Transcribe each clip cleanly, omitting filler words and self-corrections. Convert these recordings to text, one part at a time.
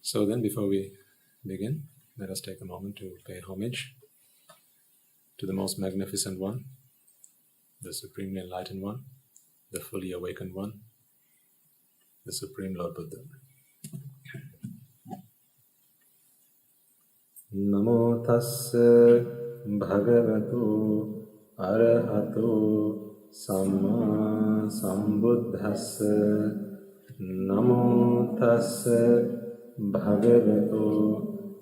So then, before we begin, let us take a moment to pay homage to the most magnificent one, the supremely enlightened one, the fully awakened one, the Supreme Lord Buddha. Namo tassa bhagavato arahato samma sambuddhassa. Namo tassa bhagavato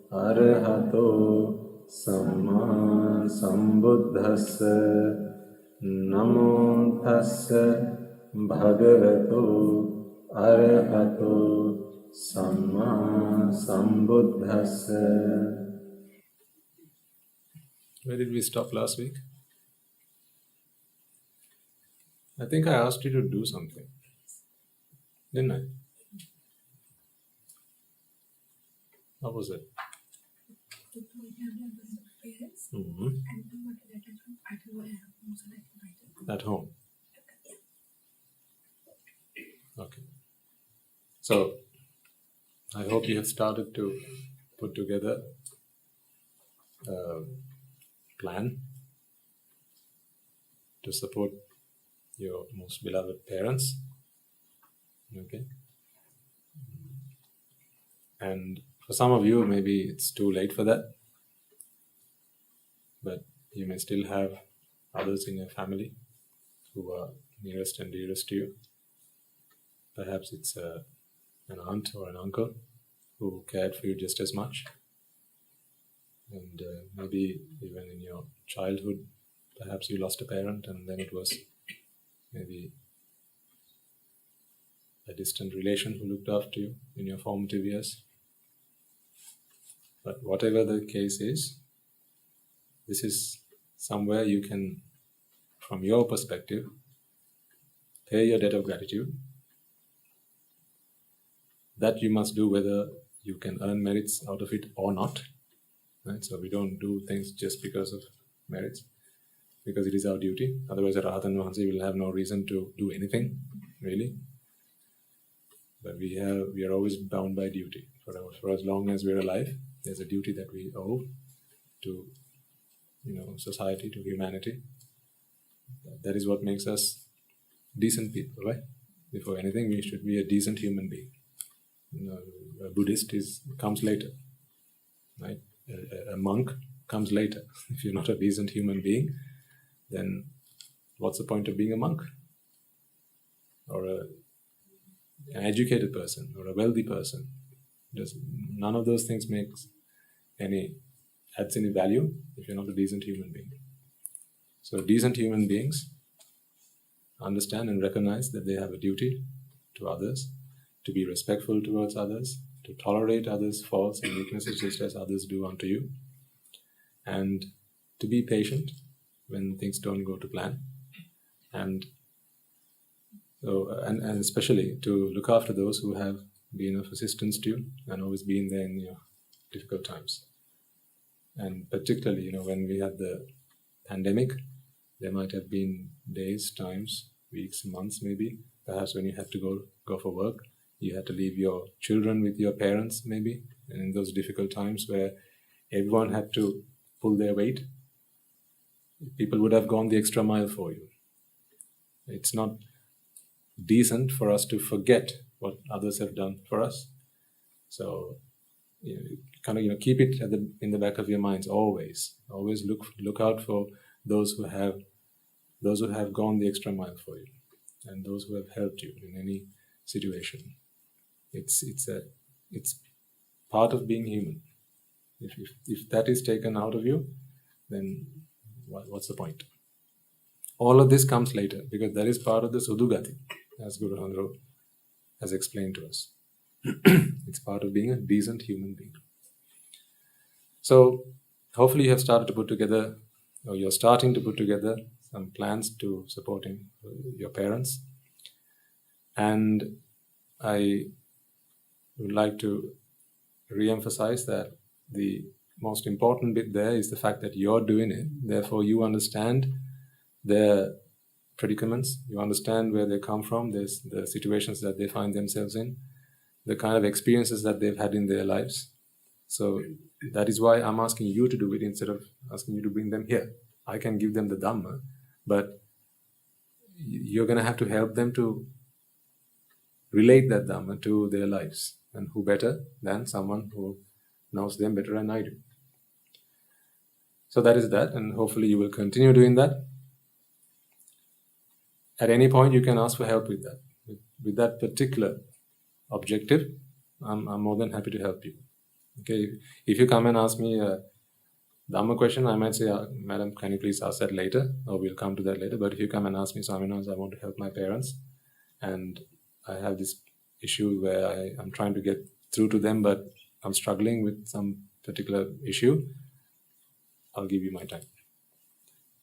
arahato samma sambuddhassa. Namo tassa bhagavato arahato samma sambuddhassa. Where did we stop last week? I think I asked you to do something, didn't I? What was it? Mm-hmm. At home. Okay. So, I hope you have started to put together a plan to support your most beloved parents. Okay. And for some of you, maybe it's too late for that. But you may still have others in your family who are nearest and dearest to you. Perhaps it's an aunt or an uncle who cared for you just as much. And maybe even in your childhood, perhaps you lost a parent and then it was maybe a distant relation who looked after you in your formative years. But whatever the case is, this is somewhere you can, from your perspective, pay your debt of gratitude. That you must do whether you can earn merits out of it or not. Right? So we don't do things just because of merits, because it is our duty. Otherwise, a Rādhana will have no reason to do anything, really. But we are always bound by duty. For as long as we're alive, there's a duty that we owe to, society, to humanity. That is what makes us decent people, right? Before anything, we should be a decent human being. A Buddhist comes later, right? A monk comes later. If you're not a decent human being, then what's the point of being a monk? Or an educated person, or a wealthy person? None of those things adds any value if you're not a decent human being. So decent human beings understand and recognize that they have a duty to others, to be respectful towards others, to tolerate others' faults and weaknesses just as others do unto you, and to be patient when things don't go to plan, and especially to look after those who have been of assistance to you and always been there in your difficult times. And particularly, when we had the pandemic, there might have been days, times, weeks, months maybe, perhaps when you had to go for work. You had to leave your children with your parents, maybe, and in those difficult times where everyone had to pull their weight, people would have gone the extra mile for you. It's not decent for us to forget what others have done for us. So, keep it in the back of your minds always. Always look out for those who have gone the extra mile for you, and those who have helped you in any situation. It's part of being human. If that is taken out of you, then what's the point? All of this comes later, because that is part of the Sudugati, as Guru Handro has explained to us. It's part of being a decent human being. So hopefully you have started to put together, or you're starting to put together some plans to supporting your parents. And I would like to re-emphasize that the most important bit there is the fact that you're doing it. Therefore, you understand their predicaments, you understand where they come from, the situations that they find themselves in, the kind of experiences that they've had in their lives. So that is why I'm asking you to do it instead of asking you to bring them here. I can give them the Dhamma, but you're going to have to help them to relate that Dhamma to their lives. And who better than someone who knows them better than I do. So that is that, and hopefully you will continue doing that. At any point you can ask for help with that. With that particular objective, I'm more than happy to help you. Okay, if you come and ask me a Dhamma question, I might say, Madam, can you please ask that later? Or we'll come to that later. But if you come and ask me, Swaminathan, I want to help my parents, and I have this issue where I'm trying to get through to them, but I'm struggling with some particular issue, I'll give you my time.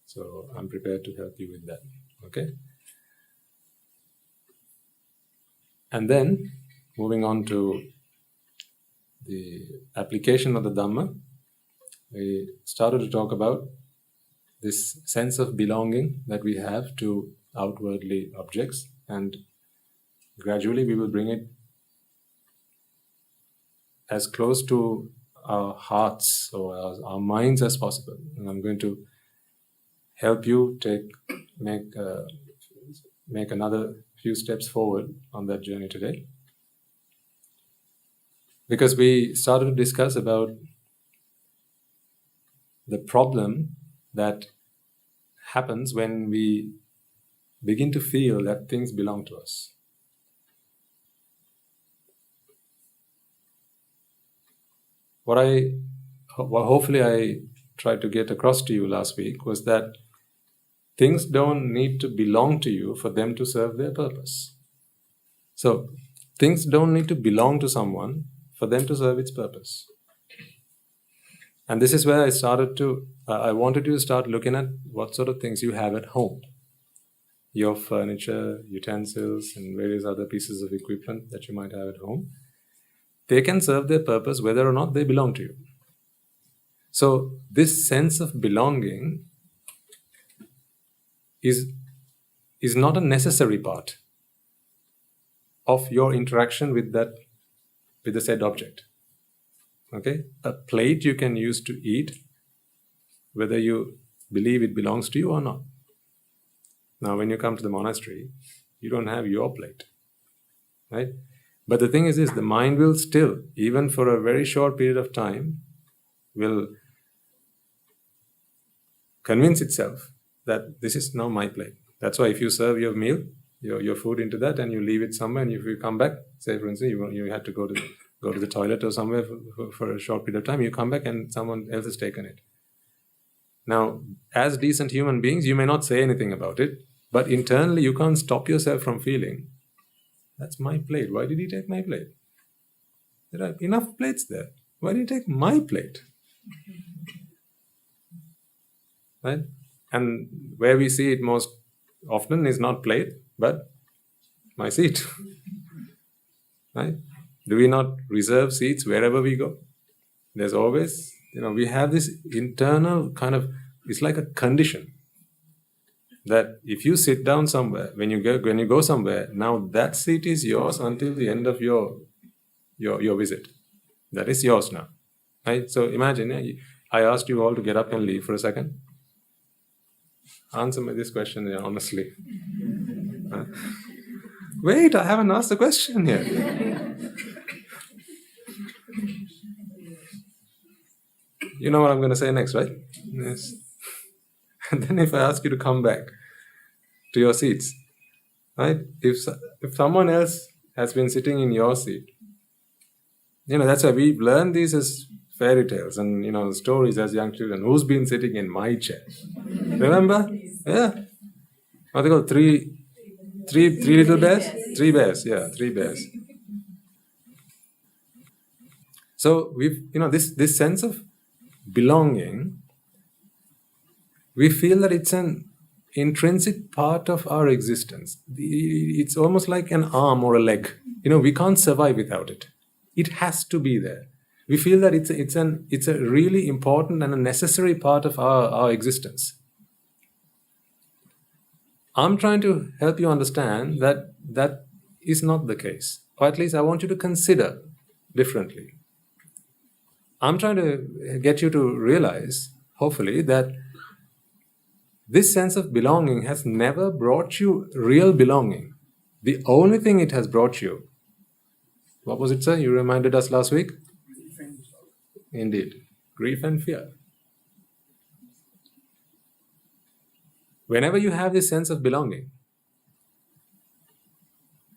So I'm prepared to help you with that. Okay? And then, moving on to the application of the Dhamma, we started to talk about this sense of belonging that we have to outwardly objects, and gradually we will bring it as close to our hearts or our minds as possible. And I'm going to help you make another few steps forward on that journey today. Because we started to discuss about the problem that happens when we begin to feel that things belong to us. What hopefully I tried to get across to you last week was that things don't need to belong to you for them to serve their purpose. So, things don't need to belong to someone for them to serve its purpose. And this is where I wanted you to start looking at what sort of things you have at home. Your furniture, utensils, and various other pieces of equipment that you might have at home. They can serve their purpose whether or not they belong to you. So this sense of belonging is not a necessary part of your interaction with the said object. Okay? A plate you can use to eat whether you believe it belongs to you or not. Now when you come to the monastery, you don't have your plate. Right? But the thing is this, the mind will still, even for a very short period of time, will convince itself that this is now my plate. That's why if you serve your meal, your food into that, and you leave it somewhere, and if you come back, say for instance, you had to go to the toilet or somewhere for a short period of time, you come back and someone else has taken it. Now, as decent human beings, you may not say anything about it, but internally you can't stop yourself from feeling, that's my plate. Why did he take my plate? There are enough plates there. Why did he take my plate? Right? And where we see it most often is not plate, but my seat. Right? Do we not reserve seats wherever we go? There's always, we have this internal kind of, it's like a condition that if you sit down somewhere, when you go somewhere, now that seat is yours until the end of your visit. That is yours now. Right? So imagine, I asked you all to get up and leave for a second. Answer me this question honestly. Wait, I haven't asked the question yet. You know what I'm going to say next, right? Yes. And then if I ask you to come back to your seats, right? If someone else has been sitting in your seat, that's why we've learned these as fairy tales and, stories as young children. Who's been sitting in my chair? Remember? Yeah. What they call three little bears? 3 bears, yeah, 3 bears. So we've, this sense of belonging, we feel that it's an intrinsic part of our existence. It's almost like an arm or a leg. We can't survive without it. It has to be there. We feel that it's a really important and a necessary part of our existence. I'm trying to help you understand that is not the case. Or at least I want you to consider differently. I'm trying to get you to realize, hopefully, that this sense of belonging has never brought you real belonging. The only thing it has brought you, what was it, sir? You reminded us last week? Indeed. Grief and fear. Whenever you have this sense of belonging,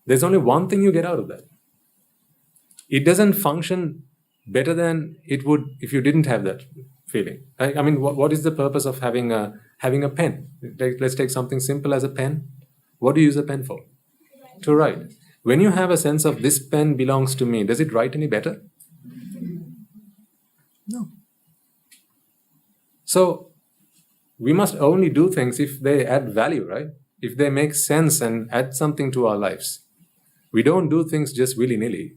there's only one thing you get out of that. It doesn't function better than it would if you didn't have that feeling. I mean, what is the purpose of having a pen? Let's take something simple as a pen. What do you use a pen for? To write. When you have a sense of this pen belongs to me, does it write any better? No. So, we must only do things if they add value, right? If they make sense and add something to our lives. We don't do things just willy-nilly.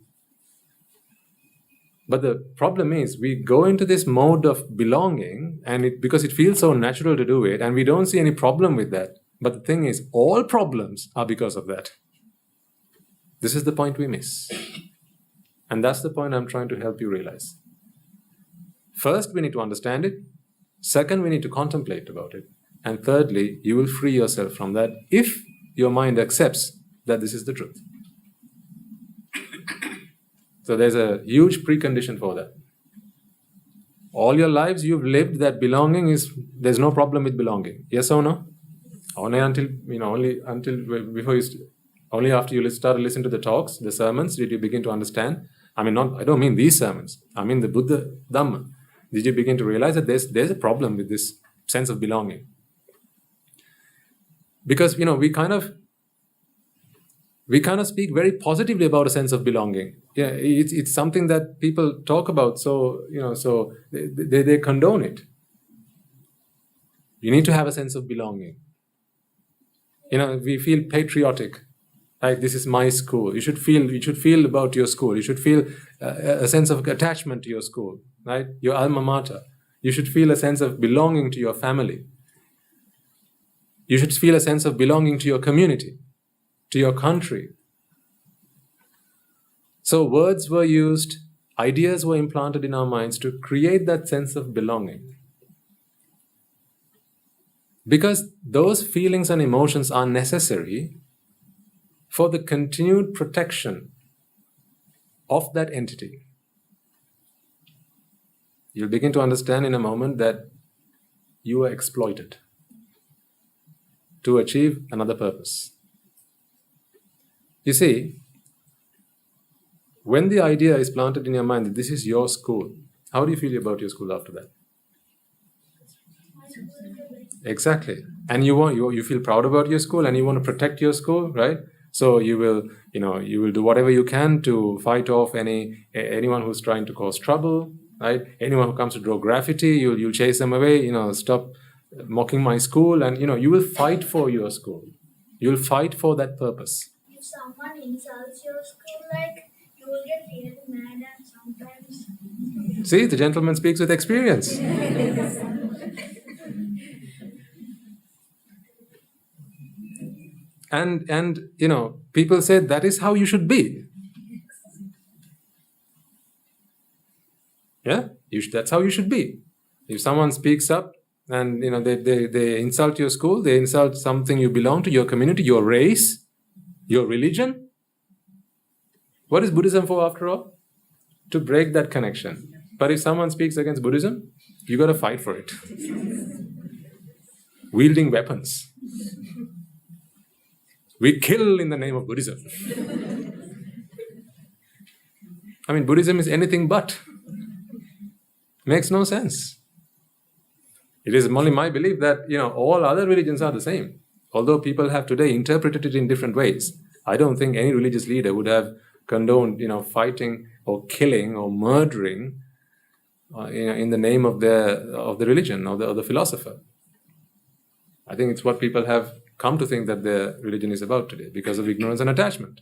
But the problem is, we go into this mode of belonging, and because it feels so natural to do it, and we don't see any problem with that. But the thing is, all problems are because of that. This is the point we miss. And that's the point I'm trying to help you realize. First, we need to understand it. Second, we need to contemplate about it. And thirdly, you will free yourself from that if your mind accepts that this is the truth. So there's a huge precondition for that. All your lives you've lived that belonging is, there's no problem with belonging. Yes or no? Only after you started listening to the talks, the sermons, did you begin to understand? I don't mean these sermons. I mean the Buddha Dhamma. Did you begin to realize that there's a problem with this sense of belonging? Because, we kind of speak very positively about a sense of belonging. Yeah, it's something that people talk about, so they condone it. You need to have a sense of belonging. We feel patriotic. Like, this is my school. You should feel about your school. You should feel a sense of attachment to your school, right? Your alma mater. You should feel a sense of belonging to your family. You should feel a sense of belonging to your community, to your country. So words were used, ideas were implanted in our minds to create that sense of belonging. Because those feelings and emotions are necessary for the continued protection of that entity. You'll begin to understand in a moment that you are exploited to achieve another purpose. You see, when the idea is planted in your mind that this is your school, how do you feel about your school after that? Exactly. And you feel proud about your school and you want to protect your school, right? So you will do whatever you can to fight off anyone who's trying to cause trouble, right? Anyone who comes to draw graffiti, you'll chase them away, stop mocking my school, and you will fight for your school. You'll fight for that purpose. If someone insults your school, you will get really mad and sometimes... See, the gentleman speaks with experience. And people say that is how you should be. Yeah, that's how you should be. If someone speaks up and they insult your school, they insult something you belong to, your community, your race, your religion. What is Buddhism for after all? To break that connection. But if someone speaks against Buddhism, you got to fight for it. Wielding weapons. We kill in the name of Buddhism. Buddhism is anything but. Makes no sense. It is only my belief that all other religions are the same. Although people have today interpreted it in different ways. I don't think any religious leader would have condoned fighting or killing or murdering in the name of the religion or the philosopher. I think it's what people have come to think that their religion is about today because of ignorance and attachment.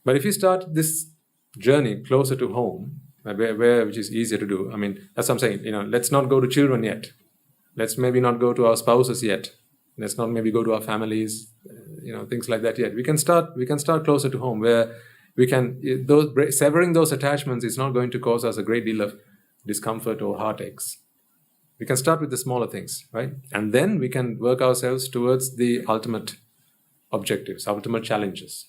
But if you start this journey closer to home, which is easier to do, that's what I'm saying, let's not go to children yet. Let's maybe not go to our spouses yet. Let's not maybe go to our families, things like that yet. We can start closer to home, where we can severing those attachments is not going to cause us a great deal of discomfort or heartaches. We can start with the smaller things, right? And then we can work ourselves towards the ultimate objectives, ultimate challenges.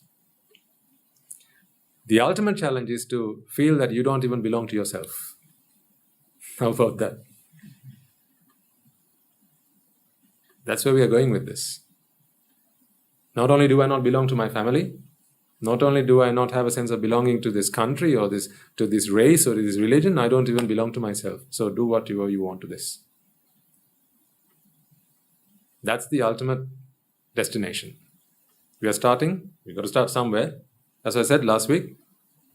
The ultimate challenge is to feel that you don't even belong to yourself. How about that? That's where we are going with this. Not only do I not belong to my family, not only do I not have a sense of belonging to this country or to this race or this religion, I don't even belong to myself. So do whatever you want to this. That's the ultimate destination. We've got to start somewhere. As I said last week,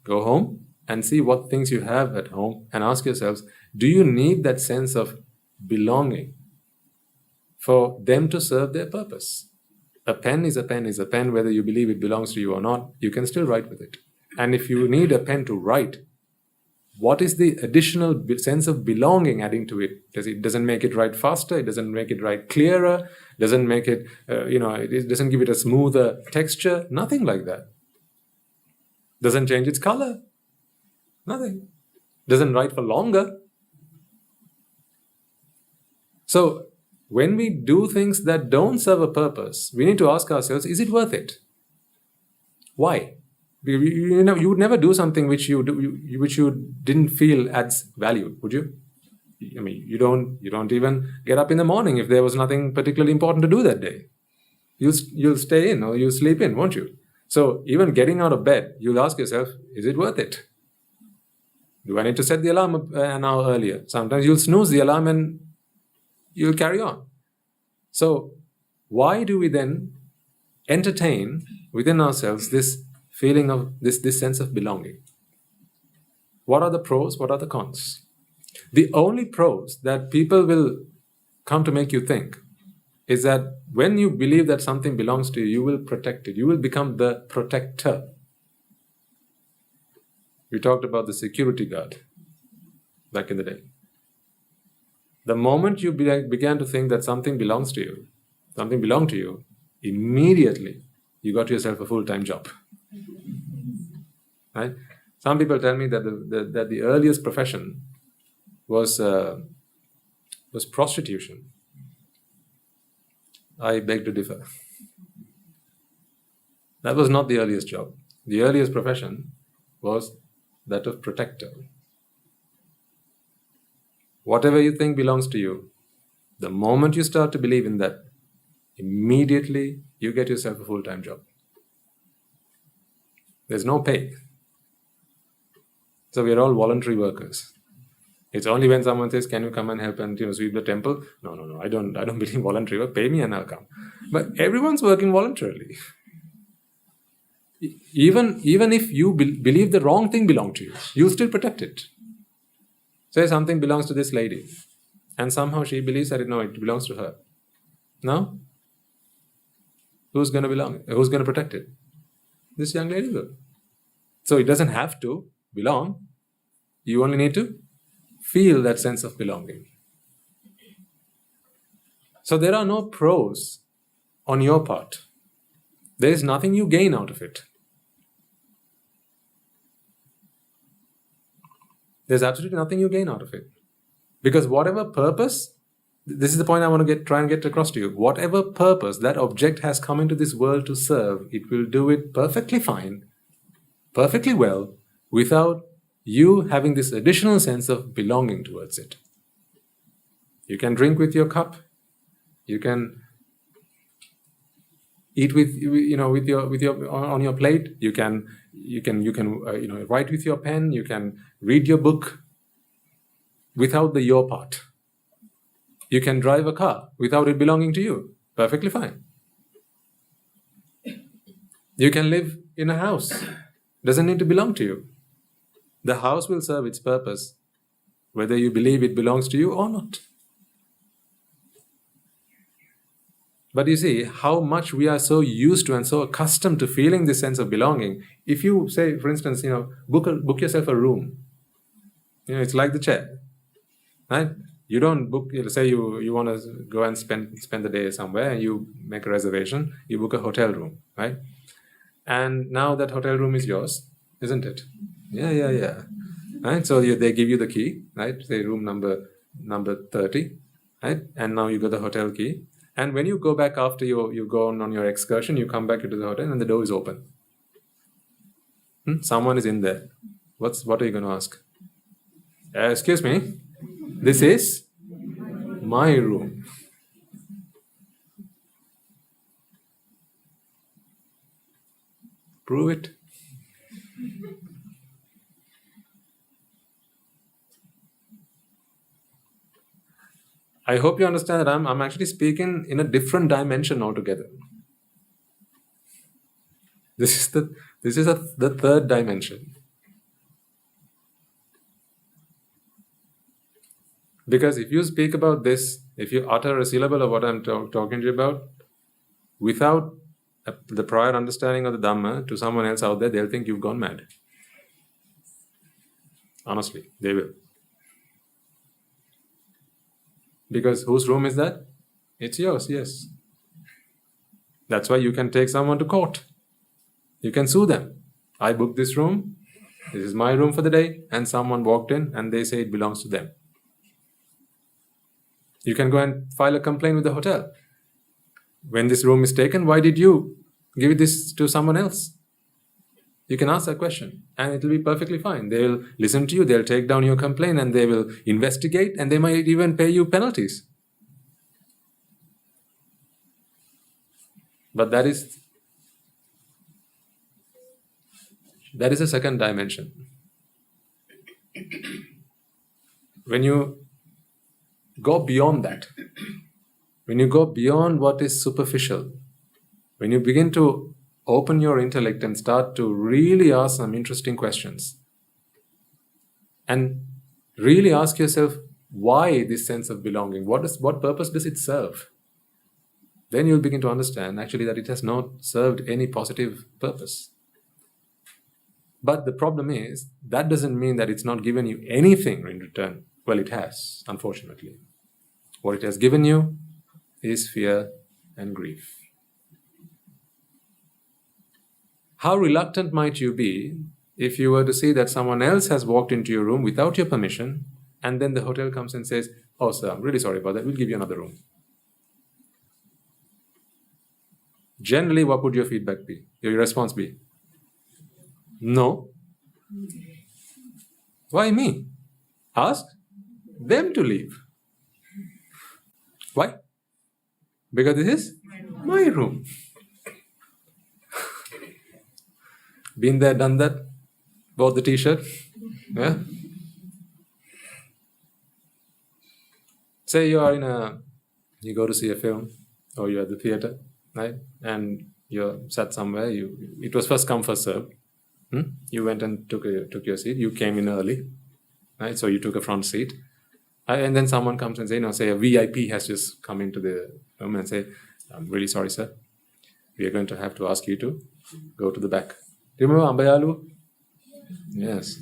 go home and see what things you have at home and ask yourselves, do you need that sense of belonging for them to serve their purpose? A pen is a pen is a pen, whether you believe it belongs to you or not, you can still write with it. And if you need a pen to write, what is the additional sense of belonging adding to it? It doesn't make it write faster, it doesn't make it write clearer, doesn't make it, it doesn't give it a smoother texture, nothing like that. Doesn't change its color, nothing. Doesn't write for longer. So, when we do things that don't serve a purpose, we need to ask ourselves, is it worth it? Why? You would never do something which you didn't feel adds value, would you? I mean, you don't even get up in the morning if there was nothing particularly important to do that day. You'll stay in or you'll sleep in, won't you? So even getting out of bed, you'll ask yourself, is it worth it? Do I need to set the alarm an hour earlier? Sometimes you'll snooze the alarm and you'll carry on. So why do we then entertain within ourselves this feeling of this sense of belonging? What are the pros? What are the cons? The only pros that people will come to make you think is that when you believe that something belongs to you, you will protect it. You will become the protector. We talked about the security guard back in the day. The moment you began to think that something belongs to you, something belonged to you, immediately you got yourself a full-time job. Right? Some people tell me that the earliest profession was prostitution. I beg to differ. That was not the earliest job. The earliest profession was that of protector. Whatever you think belongs to you, the moment you start to believe in that, immediately you get yourself a full-time job. There's no pay. So we are all voluntary workers. It's only when someone says, can you come and help and sweep the temple? No, I don't believe in voluntary work. Pay me and I'll come. But everyone's working voluntarily. Even if you believe the wrong thing belongs to you, you'll still protect it. Say something belongs to this lady, and somehow she believes that it belongs to her. Now, who's going to protect it? This young lady will. So it doesn't have to belong. You only need to feel that sense of belonging. So there are no pros on your part. There is nothing you gain out of it. There's absolutely nothing you gain out of it. Because whatever purpose, this is the point I want to try and get across to you. Whatever purpose that object has come into this world to serve, it will do it perfectly fine, perfectly well, without you having this additional sense of belonging towards it. You can drink with your cup. You can eat with your on your plate. You can write with your pen. You can read your book without the your part. You can drive a car without it belonging to you. Perfectly fine. You can live in a house. Doesn't need to belong to you. The house will serve its purpose, whether you believe it belongs to you or not. But you see how much we are so used to and so accustomed to feeling this sense of belonging. If you say, for instance, book yourself a room. It's like the chair, right? You don't book, say you want to go and spend the day somewhere, and you make a reservation, you book a hotel room, right? And now that hotel room is yours, isn't it? Yeah. Right? So they give you the key, right? Say room number 30, right? And now you got the hotel key. And when you go back after you go on your excursion, you come back into the hotel and the door is open. Someone is in there. What are you going to ask? Excuse me, this is my room. Prove it. I hope you understand that I'm actually speaking in a different dimension altogether. This is the third dimension. Because if you speak about this, if you utter a syllable of what I'm talking to you about, without the prior understanding of the Dhamma to someone else out there, they'll think you've gone mad. Honestly, they will. Because whose room is that? It's yours, yes. That's why you can take someone to court. You can sue them. I booked this room, this is my room for the day, and someone walked in and they say it belongs to them. You can go and file a complaint with the hotel. When this room is taken, why did you give this to someone else? You can ask that question and it will be perfectly fine. They will listen to you, they'll take down your complaint and they will investigate and they might even pay you penalties. But that is a second dimension. When you go beyond that, when you go beyond what is superficial, when you begin to open your intellect and start to really ask some interesting questions and really ask yourself, why this sense of belonging? What purpose does it serve? Then you'll begin to understand actually that it has not served any positive purpose. But the problem is, that doesn't mean that it's not given you anything in return. Well, it has, unfortunately. What it has given you is fear and grief. How reluctant might you be if you were to see that someone else has walked into your room without your permission, and then the hotel comes and says, "Oh, sir, I'm really sorry about that. We'll give you another room." Generally, what would your feedback be? Your response be? No. Why me? Ask them to leave. Why? Because this is my room. Been there, done that. Bought the t-shirt. Yeah. Say you go to see a film, or you're at the theater, right? And you're sat somewhere. It was first come, first served. You went and took your seat. You came in early, right? So you took a front seat. And then someone comes and say a VIP has just come into the room and say, "I'm really sorry, sir. We are going to have to ask you to go to the back." Do you remember Ambayalu? Yes.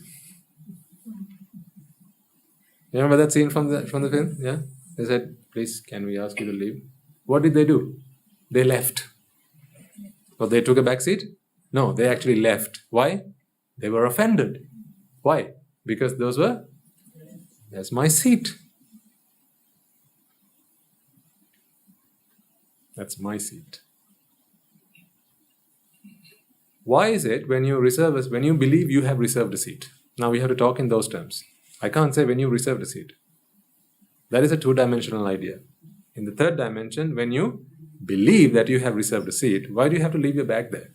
You remember that scene from the film? Yeah. They said, "Please, can we ask you to leave?" What did they do? They left. Or they took a back seat? No, they actually left. Why? They were offended. Why? Because that's my seat. That's my seat. Why is it when you believe you have reserved a seat? Now we have to talk in those terms. I can't say when you reserved a seat. That is a two-dimensional idea. In the third dimension, when you believe that you have reserved a seat, why do you have to leave your bag there?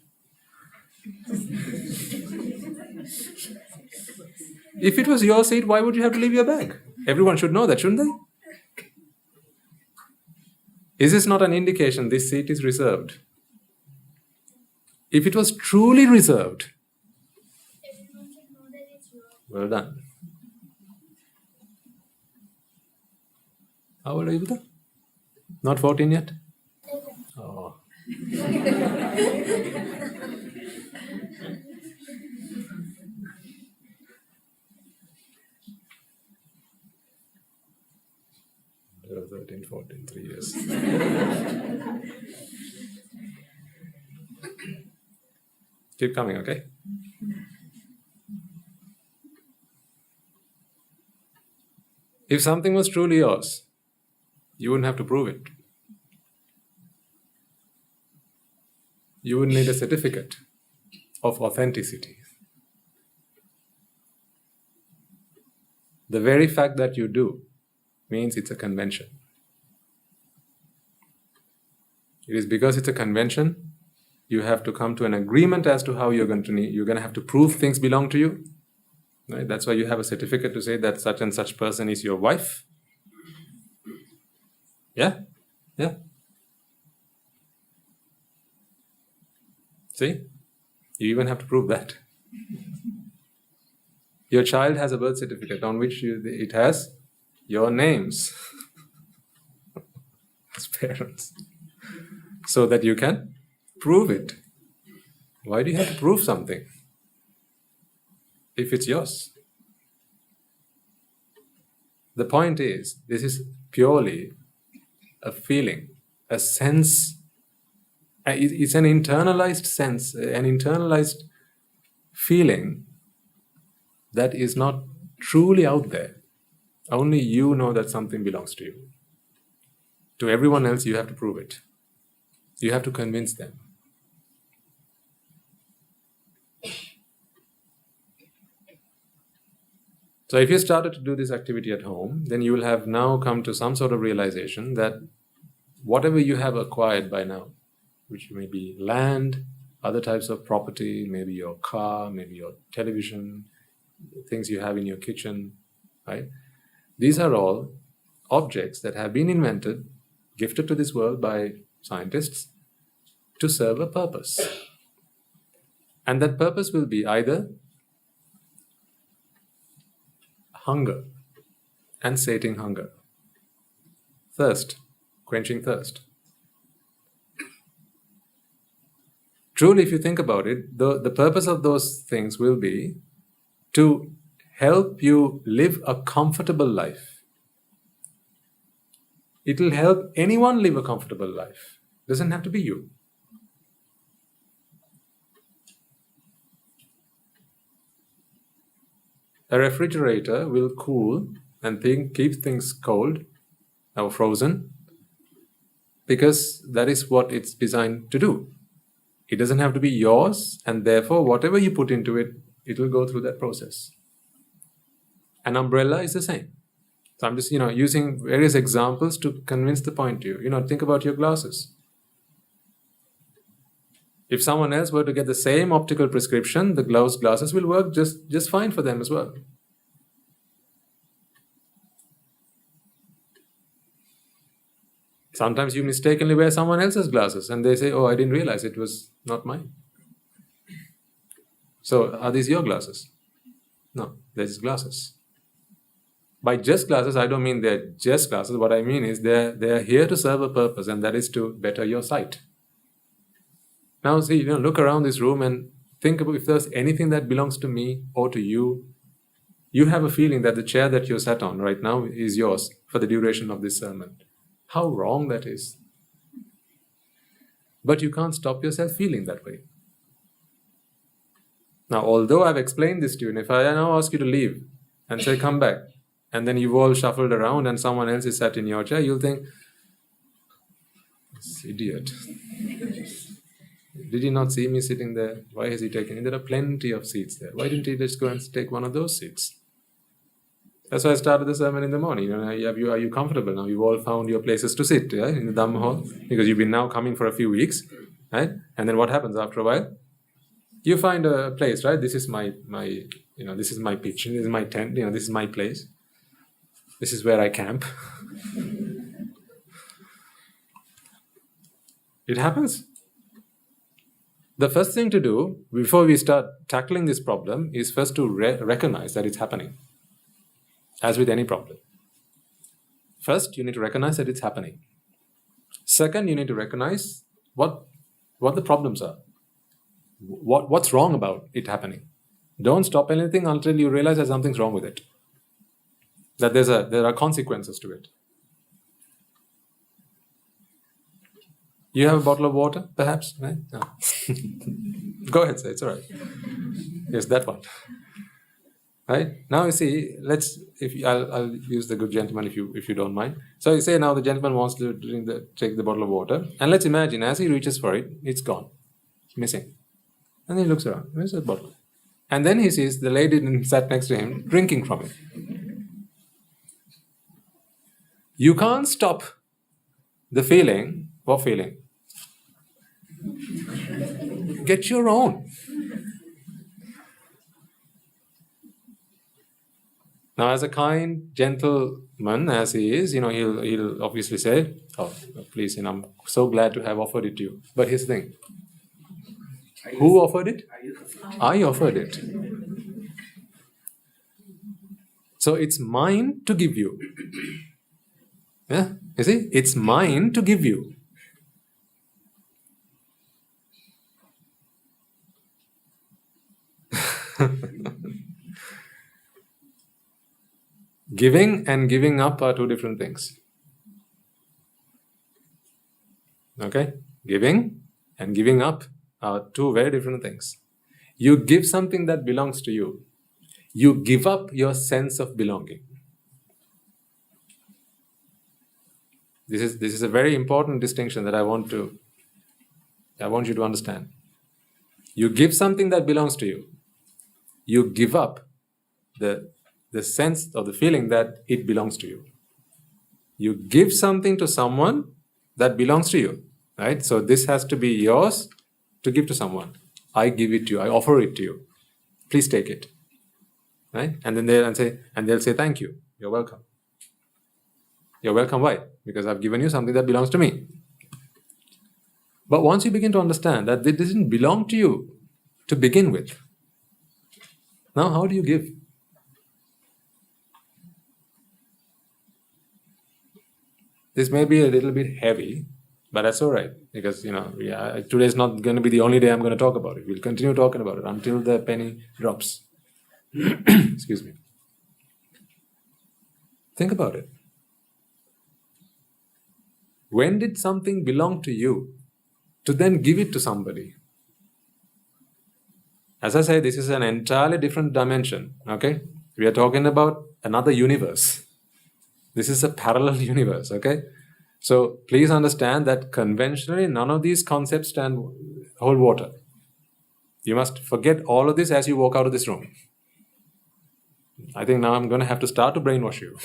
If it was your seat, why would you have to leave your bag? Everyone should know that, shouldn't they? Is this not an indication this seat is reserved? If it was truly reserved, Everyone should know that it's wrong. well done. How old are you, Buddha? Not 14 yet? Oh. been fought in 3 years. Keep coming, okay? If something was truly yours, you wouldn't have to prove it. You wouldn't need a certificate of authenticity. The very fact that you do means it's a convention. It is because it's a convention, you have to come to an agreement as to how you're going to have to prove things belong to you. Right? That's why you have a certificate to say that such and such person is your wife. Yeah? Yeah. See? You even have to prove that. Your child has a birth certificate on which it has your names as parents, so that you can prove it. Why do you have to prove something if it's yours? The point is, this is purely a feeling, a sense. It's an internalized sense, an internalized feeling that is not truly out there. Only you know that something belongs to you. To everyone else, you have to prove it. You have to convince them. So if you started to do this activity at home, then you will have now come to some sort of realization that whatever you have acquired by now, which may be land, other types of property, maybe your car, maybe your television, things you have in your kitchen, right? These are all objects that have been invented, gifted to this world by scientists to serve a purpose. And that purpose will be either hunger and sating hunger, thirst, quenching thirst. Truly, if you think about it, the purpose of those things will be to help you live a comfortable life. It will help anyone live a comfortable life. It doesn't have to be you. A refrigerator will cool and keep things cold or frozen because that is what it's designed to do. It doesn't have to be yours, and therefore whatever you put into it, it will go through that process. An umbrella is the same. So I'm just, using various examples to convince the point to you. Think about your glasses. If someone else were to get the same optical prescription, the glasses will work just fine for them as well. Sometimes you mistakenly wear someone else's glasses and they say, oh, I didn't realize it was not mine. So are these your glasses? No, they're just glasses. By just glasses, I don't mean they're just glasses. What I mean is they're here to serve a purpose, and that is to better your sight. Now see, look around this room and think about if there's anything that belongs to me or to you. You have a feeling that the chair that you're sat on right now is yours for the duration of this sermon. How wrong that is. But you can't stop yourself feeling that way. Now, although I've explained this to you, and if I now ask you to leave and say, come back, and then you've all shuffled around and someone else is sat in your chair, you'll think, this idiot. Did he not see me sitting there? Why has he taken it? There are plenty of seats there. Why didn't he just go and take one of those seats? That's why I started the sermon in the morning. Are you comfortable now? You've all found your places to sit, yeah, in the Dhamma hall, because you've been now coming for a few weeks, right? And then what happens after a while? You find a place, right? This is my this is my pitch. This is my tent. This is my place. This is where I camp. It happens. The first thing to do before we start tackling this problem is first to recognize that it's happening. As with any problem. First, you need to recognize that it's happening. Second, you need to recognize what the problems are. What's wrong about it happening. Don't stop anything until you realize that something's wrong with it. That there are consequences to it. You have a bottle of water, perhaps, right? No. Go ahead, sir. It's all right. Yes, that one. Right now, you see. I'll use the good gentleman if you don't mind. So you say now the gentleman wants to take the bottle of water, and let's imagine as he reaches for it, it's gone, it's missing, and then he looks around. Where's that bottle? And then he sees the lady sat next to him drinking from it. You can't stop the feeling. What feeling? Get your own. Now, as a kind gentleman as he is, he'll obviously say, "Oh, please, I'm so glad to have offered it to you." But here's the thing: who offered it? I offered it. So it's mine to give you. Yeah, you see, it's mine to give you. Giving and giving up are two different things. Okay? Giving and giving up are two very different things. You give something that belongs to you. You give up your sense of belonging. This is a very important distinction that I want you to understand. You give something that belongs to you. You give up the sense or the feeling that it belongs to you. You give something to someone that belongs to you, right? So this has to be yours to give to someone. I give it to you. I offer it to you. Please take it, right? And then they'll say, "Thank you. You're welcome." You're welcome. Why? Because I've given you something that belongs to me. But once you begin to understand that it doesn't belong to you to begin with, now how do you give? This may be a little bit heavy, but that's all right, because today is not going to be the only day I'm going to talk about it. We'll continue talking about it until the penny drops. Excuse me. Think about it. When did something belong to you to then give it to somebody? As I say, this is an entirely different dimension. Okay, we are talking about another universe. This is a parallel universe, okay? So please understand that conventionally, none of these concepts hold water. You must forget all of this as you walk out of this room. I think now I'm going to have to start to brainwash you.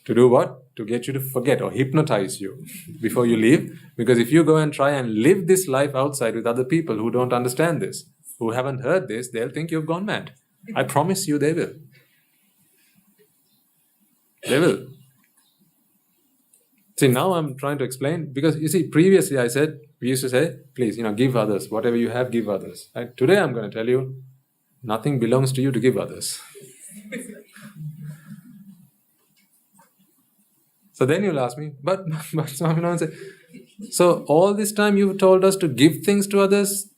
To do what? To get you to forget or hypnotize you before you leave. Because if you go and try and live this life outside with other people who don't understand this, who haven't heard this, they'll think you've gone mad. I promise you they will. They will. See, now I'm trying to explain, because you see, previously we used to say, please, give others. Whatever you have, give others. Right? Today I'm going to tell you, nothing belongs to you to give others. So then you'll ask me, but Swami said, so all this time you've told us to give things to others.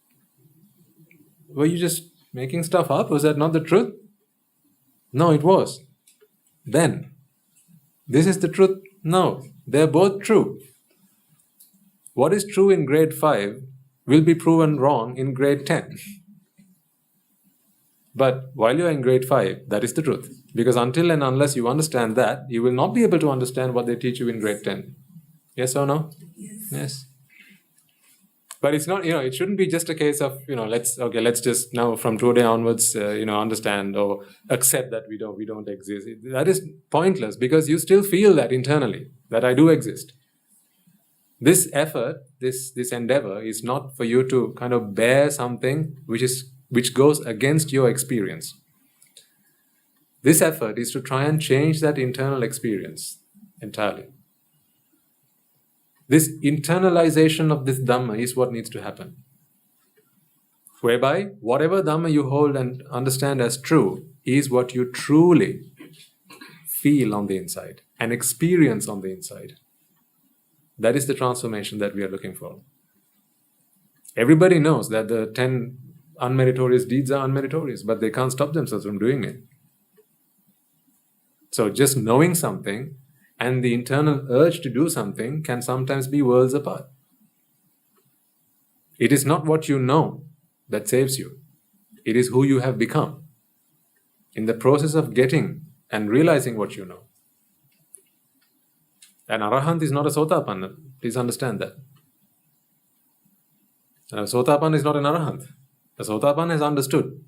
Were you just making stuff up? Was that not the truth? No, it was. Then. This is the truth now. They're both true. What is true in grade 5 will be proven wrong in grade 10. But while you're in grade 5, that is the truth. Because until and unless you understand that, you will not be able to understand what they teach you in grade 10. Yes or no? Yes. But it's not, it shouldn't be just a case of, let's just now from today onwards, understand or accept that we don't exist. That is pointless, because you still feel that internally, that I do exist. This effort, this endeavor is not for you to kind of bear something which goes against your experience. This effort is to try and change that internal experience entirely. This internalization of this Dhamma is what needs to happen. Whereby, whatever Dhamma you hold and understand as true is what you truly feel on the inside and experience on the inside. That is the transformation that we are looking for. Everybody knows that the 10 unmeritorious deeds are unmeritorious, but they can't stop themselves from doing it. So just knowing something and the internal urge to do something can sometimes be worlds apart. It is not what you know that saves you. It is who you have become in the process of getting and realizing what you know. An arahant is not a sotapanna. Please understand that. A sotapanna is not an arahant. A sotapanna has understood.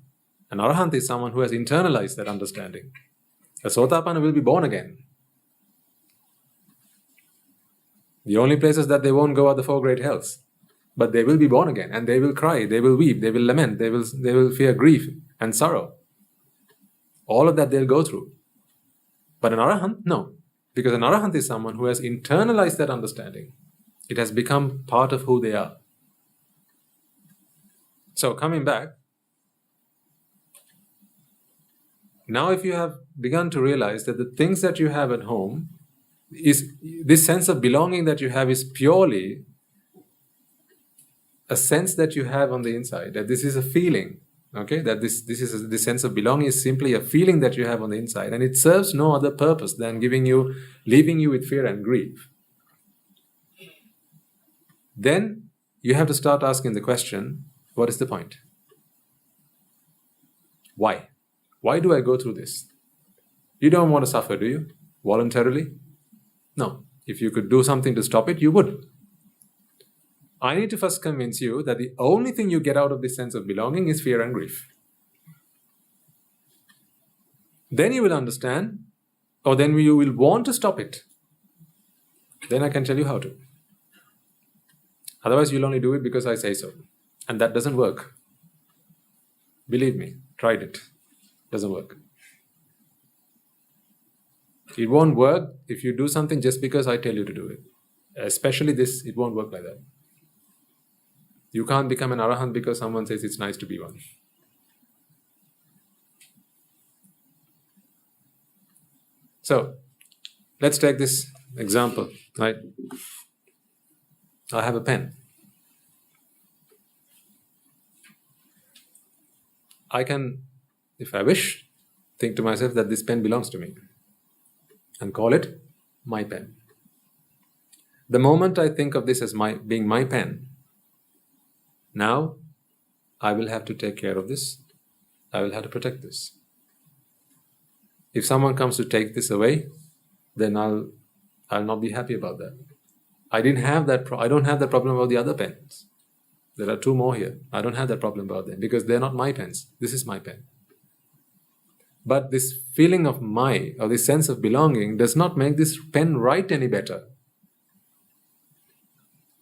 An arahant is someone who has internalized that understanding. A sotapanna will be born again. The only places that they won't go are the 4 great hells. But they will be born again, and they will cry, they will weep, they will lament, they will fear grief and sorrow. All of that they'll go through. But an arahant, no. Because an arahant is someone who has internalized that understanding. It has become part of who they are. So coming back, now if you have begun to realize that the things that you have at home, is this sense of belonging that you have is purely a sense that you have on the inside, that this is a feeling, okay? That this sense of belonging is simply a feeling that you have on the inside, and it serves no other purpose than leaving you with fear and grief. Then you have to start asking the question, what is the point? Why? Why do I go through this? You don't want to suffer, do you? Voluntarily? No. If you could do something to stop it, you would. I need to first convince you that the only thing you get out of this sense of belonging is fear and grief. Then you will understand, or then you will want to stop it. Then I can tell you how to. Otherwise, you'll only do it because I say so. And that doesn't work. Believe me, tried it. Doesn't work. It won't work if you do something just because I tell you to do it. Especially this, it won't work like that. You can't become an arahant because someone says it's nice to be one. So, let's take this example, right? I have a pen. I can, if I wish, think to myself that this pen belongs to me and call it my pen. The moment I think of this as being my pen, now I will have to take care of this. I will have to protect this. If someone comes to take this away, then I'll not be happy about that. I don't have that problem about the other pens. There are 2 more here. I don't have that problem about them because they're not my pens. This is my pen. But this feeling of or this sense of belonging does not make this pen write any better.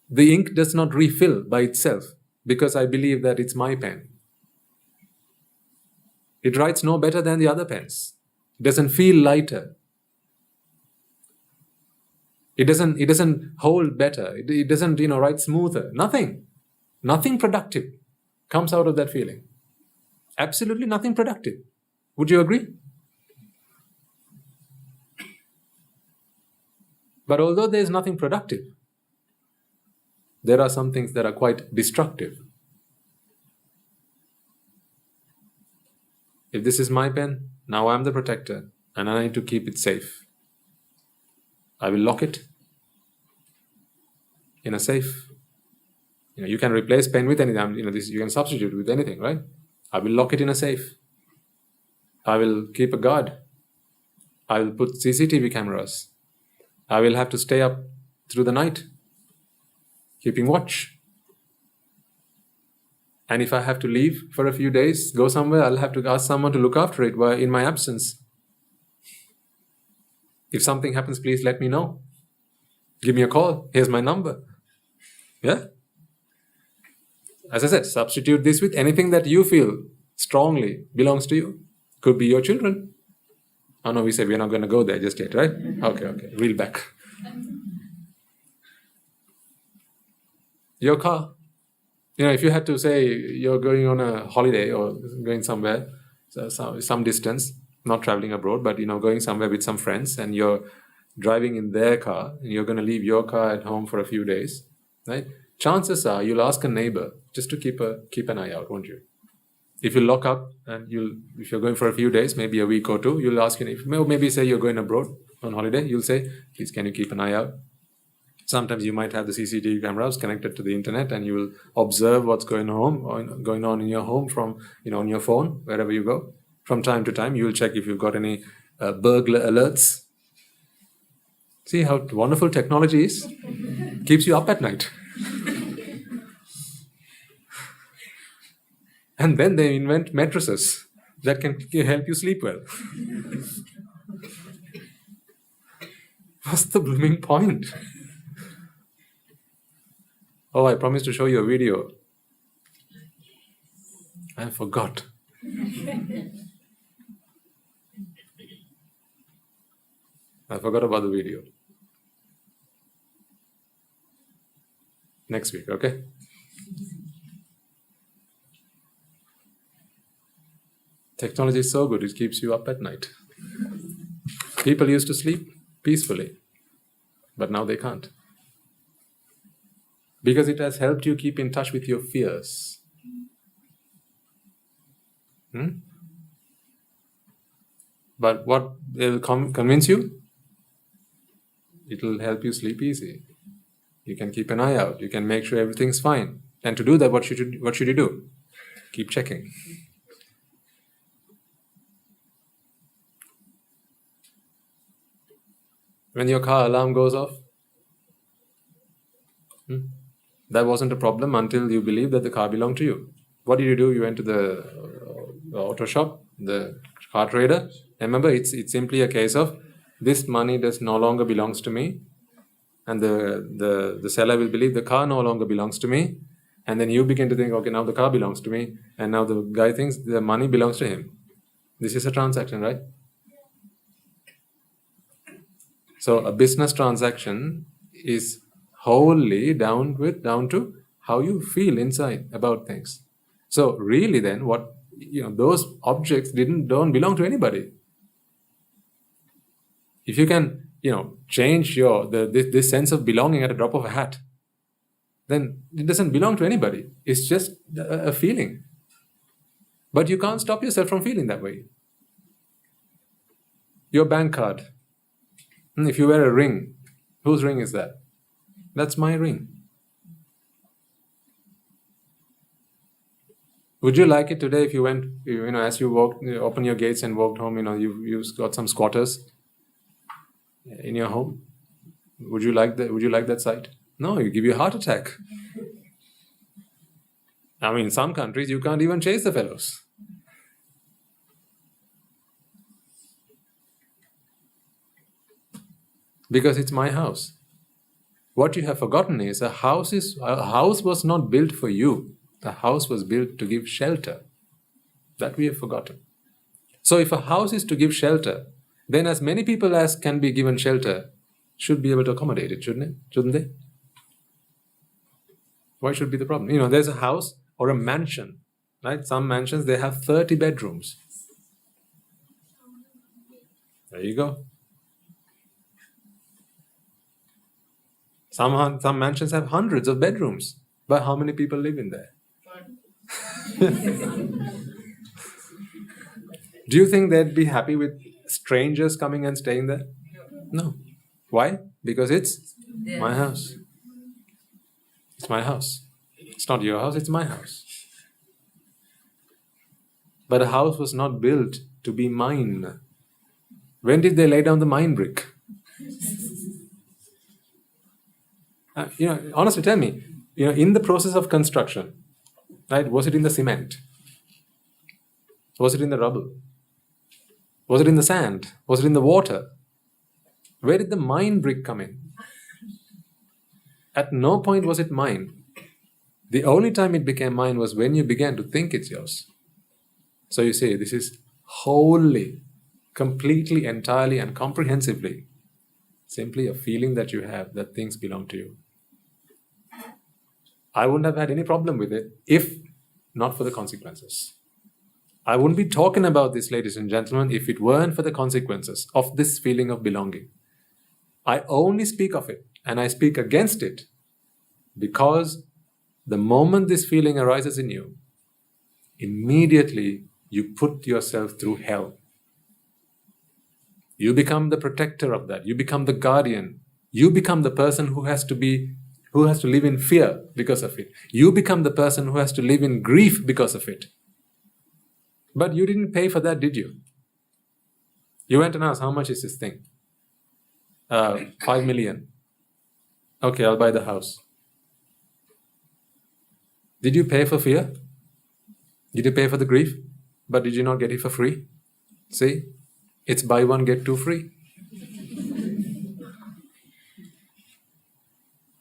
The ink does not refill by itself because I believe that it's my pen. It writes no better than the other pens. It doesn't feel lighter. It doesn't hold better. It doesn't, write smoother. Nothing productive comes out of that feeling. Absolutely nothing productive. Would you agree? But although there is nothing productive, there are some things that are quite destructive. If this is my pen, now I'm the protector and I need to keep it safe. I will lock it in a safe. You can replace pen with anything. You can substitute with anything, right? I will lock it in a safe. I will keep a guard. I will put CCTV cameras. I will have to stay up through the night, keeping watch. And if I have to leave for a few days, go somewhere, I'll have to ask someone to look after it in my absence. If something happens, please let me know. Give me a call. Here's my number. Yeah? As I said, substitute this with anything that you feel strongly belongs to you. Could be your children. Oh no, we said we're not going to go there just yet, right? Okay. Reel back. Your car. If you had to say you're going on a holiday or going somewhere, some distance, not traveling abroad, but going somewhere with some friends, and you're driving in their car, and you're going to leave your car at home for a few days, right? Chances are you'll ask a neighbor just to keep an eye out, won't you? If you lock up and if you're going for a few days, maybe a week or 2, you'll ask maybe say you're going abroad, on holiday, you'll say, please can you keep an eye out? Sometimes you might have the CCTV cameras connected to the internet, and you will observe what's going on in your home from, on your phone, wherever you go. From time to time, you will check if you've got any burglar alerts. See how wonderful technology is? Keeps you up at night. And then they invent mattresses that can help you sleep well. What's the blooming point? Oh, I promised to show you a video. I forgot. I forgot about the video. Next week, okay? Technology is so good, it keeps you up at night. People used to sleep peacefully, but now they can't. Because it has helped you keep in touch with your fears. But what will convince you? It will help you sleep easy. You can keep an eye out. You can make sure everything's fine. And to do that, what should you do? Keep checking. When your car alarm goes off, that wasn't a problem until you believed that the car belonged to you. What did you do? You went to the auto shop, the car trader. Remember, it's simply a case of this money no longer belongs to me, and the seller will believe the car no longer belongs to me, and then you begin to think, okay, now the car belongs to me, and now the guy thinks the money belongs to him. This is a transaction, right? So a business transaction is wholly down to how you feel inside about things. So really, then, those objects don't belong to anybody. If you can, change this sense of belonging at a drop of a hat, then it doesn't belong to anybody. It's just a feeling. But you can't stop yourself from feeling that way. Your bank card. If you wear a ring, whose ring is that? That's my ring. Would you like it today if you went, as you walked, open your gates and walked home, you've got some squatters in your home? Would you like that sight? No, it give you a heart attack. In some countries you can't even chase the fellows. Because it's my house. What you have forgotten is a house was not built for you. The house was built to give shelter. That we have forgotten. So if a house is to give shelter, then as many people as can be given shelter should be able to accommodate it, shouldn't they? Why should be the problem? There's a house or a mansion, right? Some mansions, they have 30 bedrooms. There you go. Some mansions have hundreds of bedrooms. But how many people live in there? Do you think they'd be happy with strangers coming and staying there? No. Why? Because it's my house. It's my house. It's not your house, it's my house. But a house was not built to be mine. When did they lay down the mine brick? Honestly, tell me, in the process of construction, right? Was it in the cement? Was it in the rubble? Was it in the sand? Was it in the water? Where did the mine brick come in? At no point was it mine. The only time it became mine was when you began to think it's yours. So you say, this is wholly, completely, entirely, and comprehensively simply a feeling that you have that things belong to you. I wouldn't have had any problem with it if not for the consequences. I wouldn't be talking about this, ladies and gentlemen, if it weren't for the consequences of this feeling of belonging. I only speak of it and I speak against it because the moment this feeling arises in you, immediately you put yourself through hell. You become the protector of that. You become the guardian. You become the person who has to live in fear because of it. You become the person who has to live in grief because of it. But you didn't pay for that, did you? You went and asked, how much is this thing? 5 million. Okay, I'll buy the house. Did you pay for fear? Did you pay for the grief? But did you not get it for free? See? It's buy one, get two free.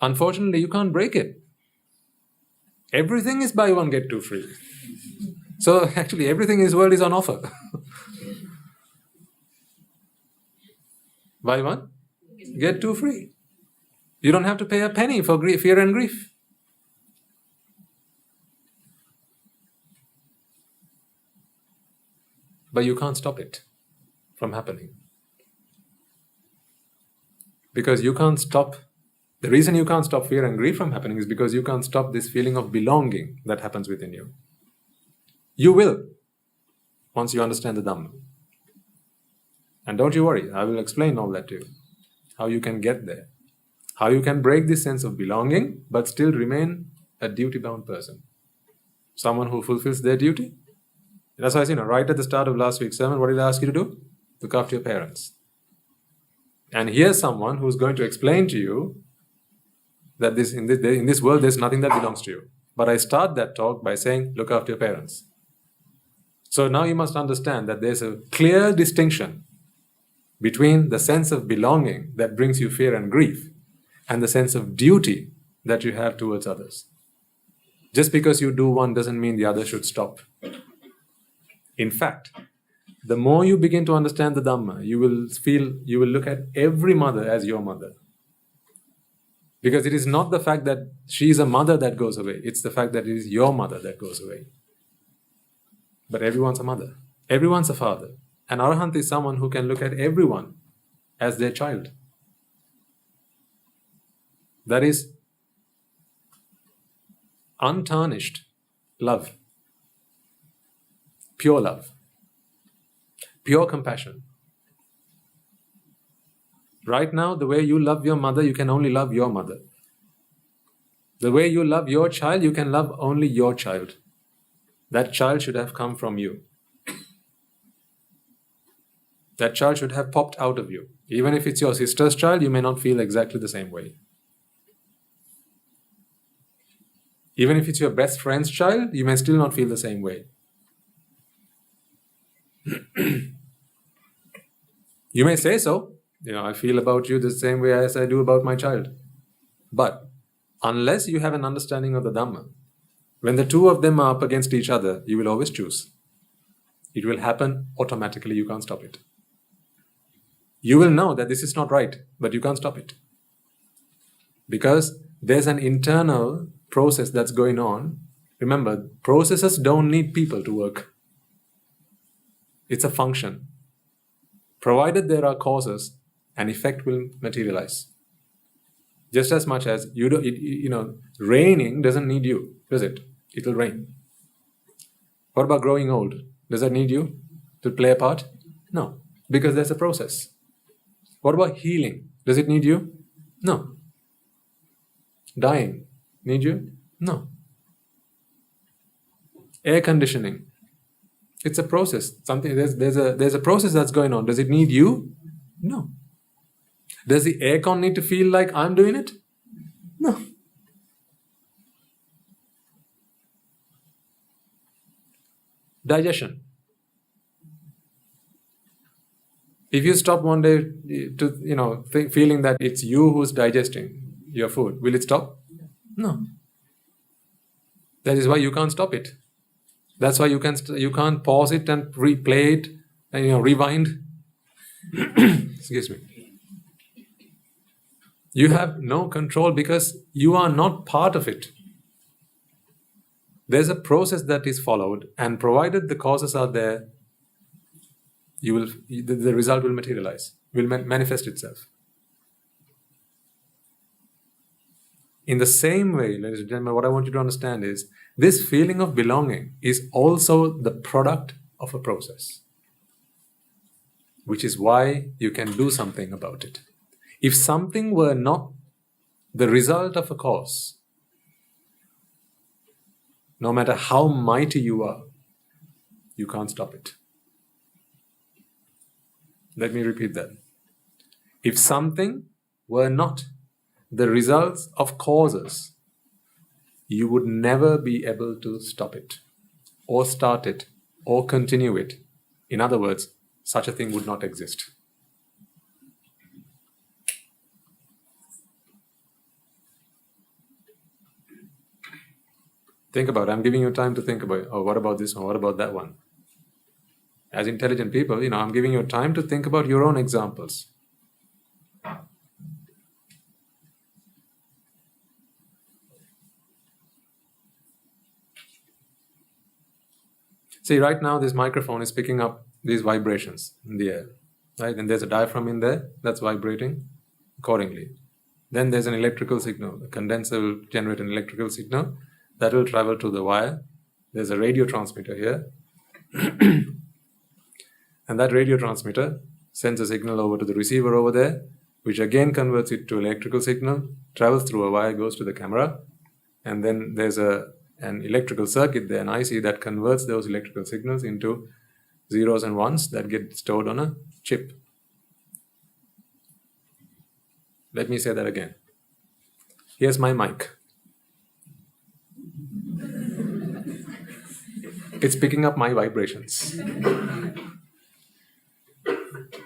Unfortunately, you can't break it. Everything is buy one, get two free. So actually, everything in this world is on offer. Buy one, get two free. You don't have to pay a penny for fear and grief. But you can't stop it from happening. Because you can't stop. The reason you can't stop fear and grief from happening is because you can't stop this feeling of belonging that happens within you. You will, once you understand the Dhamma. And don't you worry, I will explain all that to you. How you can get there. How you can break this sense of belonging, but still remain a duty-bound person. Someone who fulfills their duty. And that's why I said, right at the start of last week's sermon, what did I ask you to do? Look after your parents. And here's someone who's going to explain to you that in this world there's nothing that belongs to you. But I start that talk by saying, look after your parents. So now you must understand that there's a clear distinction between the sense of belonging that brings you fear and grief and the sense of duty that you have towards others. Just because you do one doesn't mean the other should stop. In fact, the more you begin to understand the Dhamma, you will look at every mother as your mother. Because it is not the fact that she is a mother that goes away, it's the fact that it is your mother that goes away. But everyone's a mother. Everyone's a father. An Arahant is someone who can look at everyone as their child. That is untarnished love. Pure love. Pure compassion. Right now, the way you love your mother, you can only love your mother. The way you love your child, you can love only your child. That child should have come from you. That child should have popped out of you. Even if it's your sister's child, you may not feel exactly the same way. Even if it's your best friend's child, you may still not feel the same way. You may say so. I feel about you the same way as I do about my child. But unless you have an understanding of the Dhamma, when the two of them are up against each other, you will always choose. It will happen automatically. You can't stop it. You will know that this is not right, but you can't stop it. Because there's an internal process that's going on. Remember, processes don't need people to work. It's a function. Provided there are causes, an effect will materialize. Just as much as raining doesn't need you, does it? It will rain. What about growing old? Does that need you to play a part? No, because there's a process. What about healing? Does it need you? No. Dying, need you? No. Air conditioning. It's a process. There's a process that's going on. Does it need you? No. Does the aircon need to feel like I'm doing it? No. Digestion. If you stop one day to feeling that it's you who's digesting your food, will it stop? No. That is why you can't stop it. That's why you can't pause it and replay it and rewind. Excuse me. You have no control because you are not part of it. There's a process that is followed, and provided the causes are there, the result will materialize, will manifest itself. In the same way, ladies and gentlemen, what I want you to understand is this feeling of belonging is also the product of a process. which is why you can do something about it. If something were not the result of a cause, no matter how mighty you are, you can't stop it. Let me repeat that. If something were not the results of causes, you would never be able to stop it, or start it, or continue it. In other words, such a thing would not exist. Think about it. I'm giving you time to think about, oh, what about this one? What about that one? As intelligent people, I'm giving you time to think about your own examples. See, right now this microphone is picking up these vibrations in the air, right? And there's a diaphragm in there that's vibrating accordingly. Then there's an electrical signal. The condenser will generate an electrical signal that will travel to the wire. There's a radio transmitter here. And that radio transmitter sends a signal over to the receiver over there, which again converts it to electrical signal, travels through a wire, goes to the camera, and then there's an electrical circuit there, an IC, that converts those electrical signals into zeros and ones that get stored on a chip. Let me say that again. Here's my mic. It's picking up my vibrations.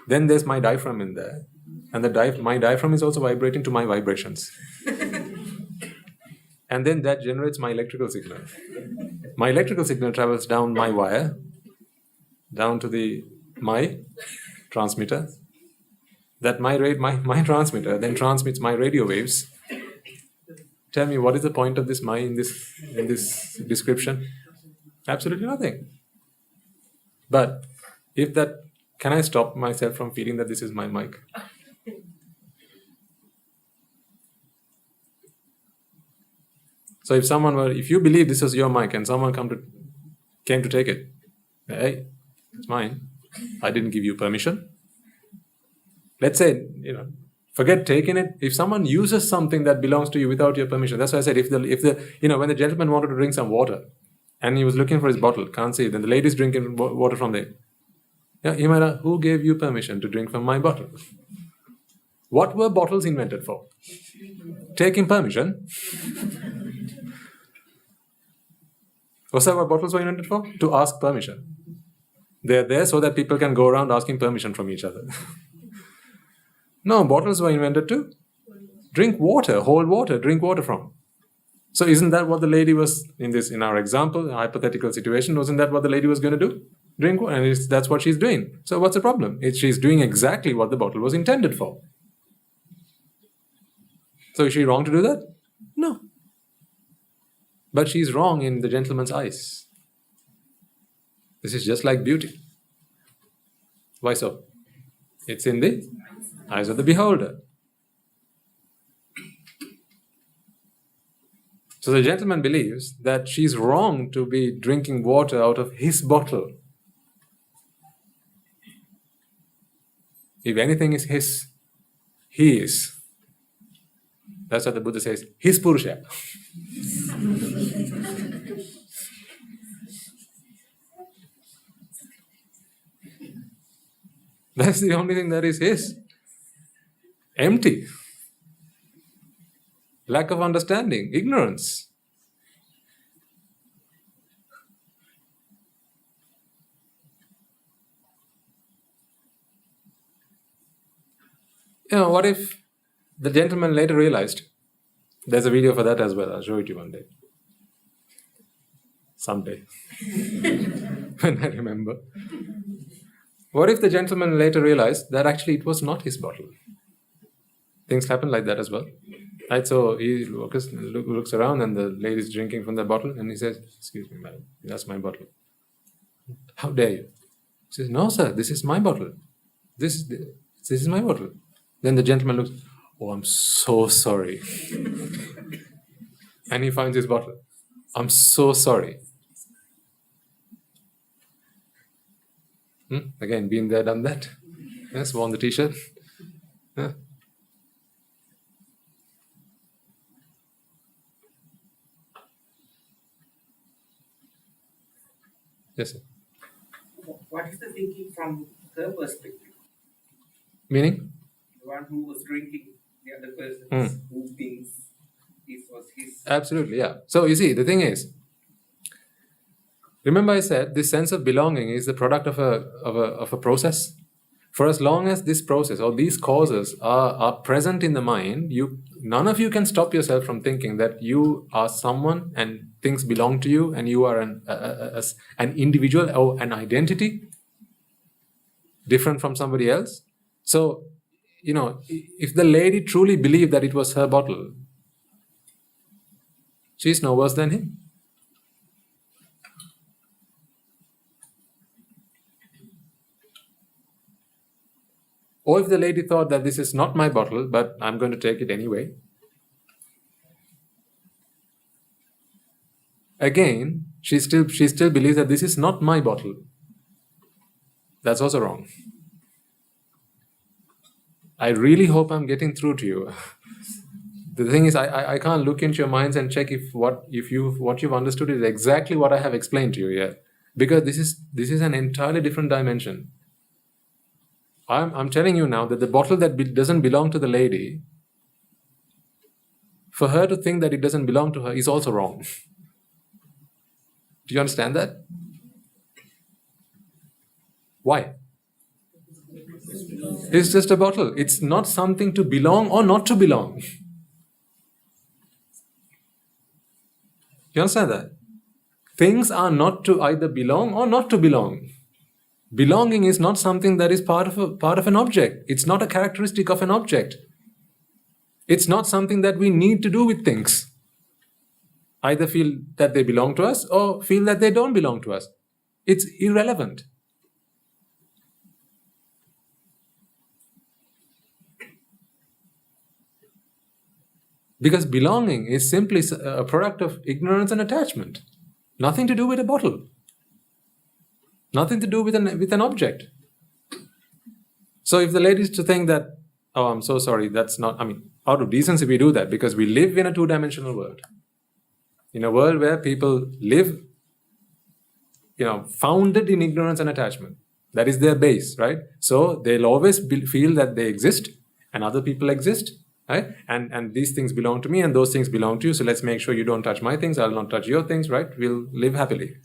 Then there's my diaphragm in there, and my diaphragm is also vibrating to my vibrations. And then that generates my electrical signal. My electrical signal travels down my wire, down to my transmitter. That my transmitter then transmits my radio waves. Tell me, what is the point of this in this description? Absolutely nothing. But can I stop myself from feeling that this is my mic? So if you believe this is your mic and someone came to take it, hey, it's mine. I didn't give you permission. Let's say, forget taking it. If someone uses something that belongs to you without your permission, that's why I said when the gentleman wanted to drink some water and he was looking for his bottle, can't see it, then the lady's drinking water from there. Yeah, he might ask, who gave you permission to drink from my bottle? What were bottles invented for? Taking permission. What's that what bottles were invented for? To ask permission. They're there so that people can go around asking permission from each other. No, bottles were invented to drink water, hold water, drink water from. So isn't that what the lady was, in our example, hypothetical situation, wasn't that what the lady was going to do? Drink water, and that's what she's doing. So what's the problem? She's doing exactly what the bottle was intended for. So is she wrong to do that? No. But she's wrong in the gentleman's eyes. This is just like beauty. Why so? It's in the eyes of the beholder. So the gentleman believes that she's wrong to be drinking water out of his bottle. If anything is his, he is. That's what the Buddha says, his Purusha. That's the only thing that is his. Empty. Lack of understanding, ignorance. What if the gentleman later realized, there's a video for that as well, I'll show it to you one day. Someday. When I remember. What if the gentleman later realized that actually it was not his bottle? Things happen like that as well. Right, so he looks around and the lady's drinking from the bottle and he says, "Excuse me, madam, that's my bottle." "How dare you?" He says, "No, sir, this is my bottle. This is my bottle." Then the gentleman looks, "Oh, I'm so sorry." And he finds his bottle. "I'm so sorry." Again, been there, done that. Yes, worn the t-shirt. Yeah. Yes, sir. What is the thinking from her perspective? Meaning? The one who was drinking, the other person who thinks this was his. Absolutely, yeah. So you see, the thing is, remember I said this sense of belonging is the product of a process. For as long as this process or these causes are present in the mind, none of you can stop yourself from thinking that you are someone and things belong to you and you are an individual or an identity different from somebody else. So, if the lady truly believed that it was her bottle, she's no worse than him. Or if the lady thought that this is not my bottle, but I'm going to take it anyway. Again, she still believes that this is not my bottle. That's also wrong. I really hope I'm getting through to you. The thing is, I can't look into your minds and check if what you've understood is exactly what I have explained to you here, because this is an entirely different dimension. I'm telling you now that the bottle that doesn't belong to the lady, for her to think that it doesn't belong to her is also wrong. Do you understand that? Why? It's just a bottle. It's not something to belong or not to belong. You understand that? Things are not to either belong or not to belong. Belonging is not something that is part of an object. It's not a characteristic of an object. It's not something that we need to do with things. Either feel that they belong to us or feel that they don't belong to us. It's irrelevant. Because belonging is simply a product of ignorance and attachment. Nothing to do with a bottle. Nothing to do with an object. So if the lady is to think that, oh, I'm so sorry, that's not, out of decency we do that because we live in a two-dimensional world. In a world where people live, founded in ignorance and attachment. That is their base, right? So they'll always feel that they exist and other people exist, right? And these things belong to me and those things belong to you. So let's make sure you don't touch my things, I'll not touch your things, right? We'll live happily.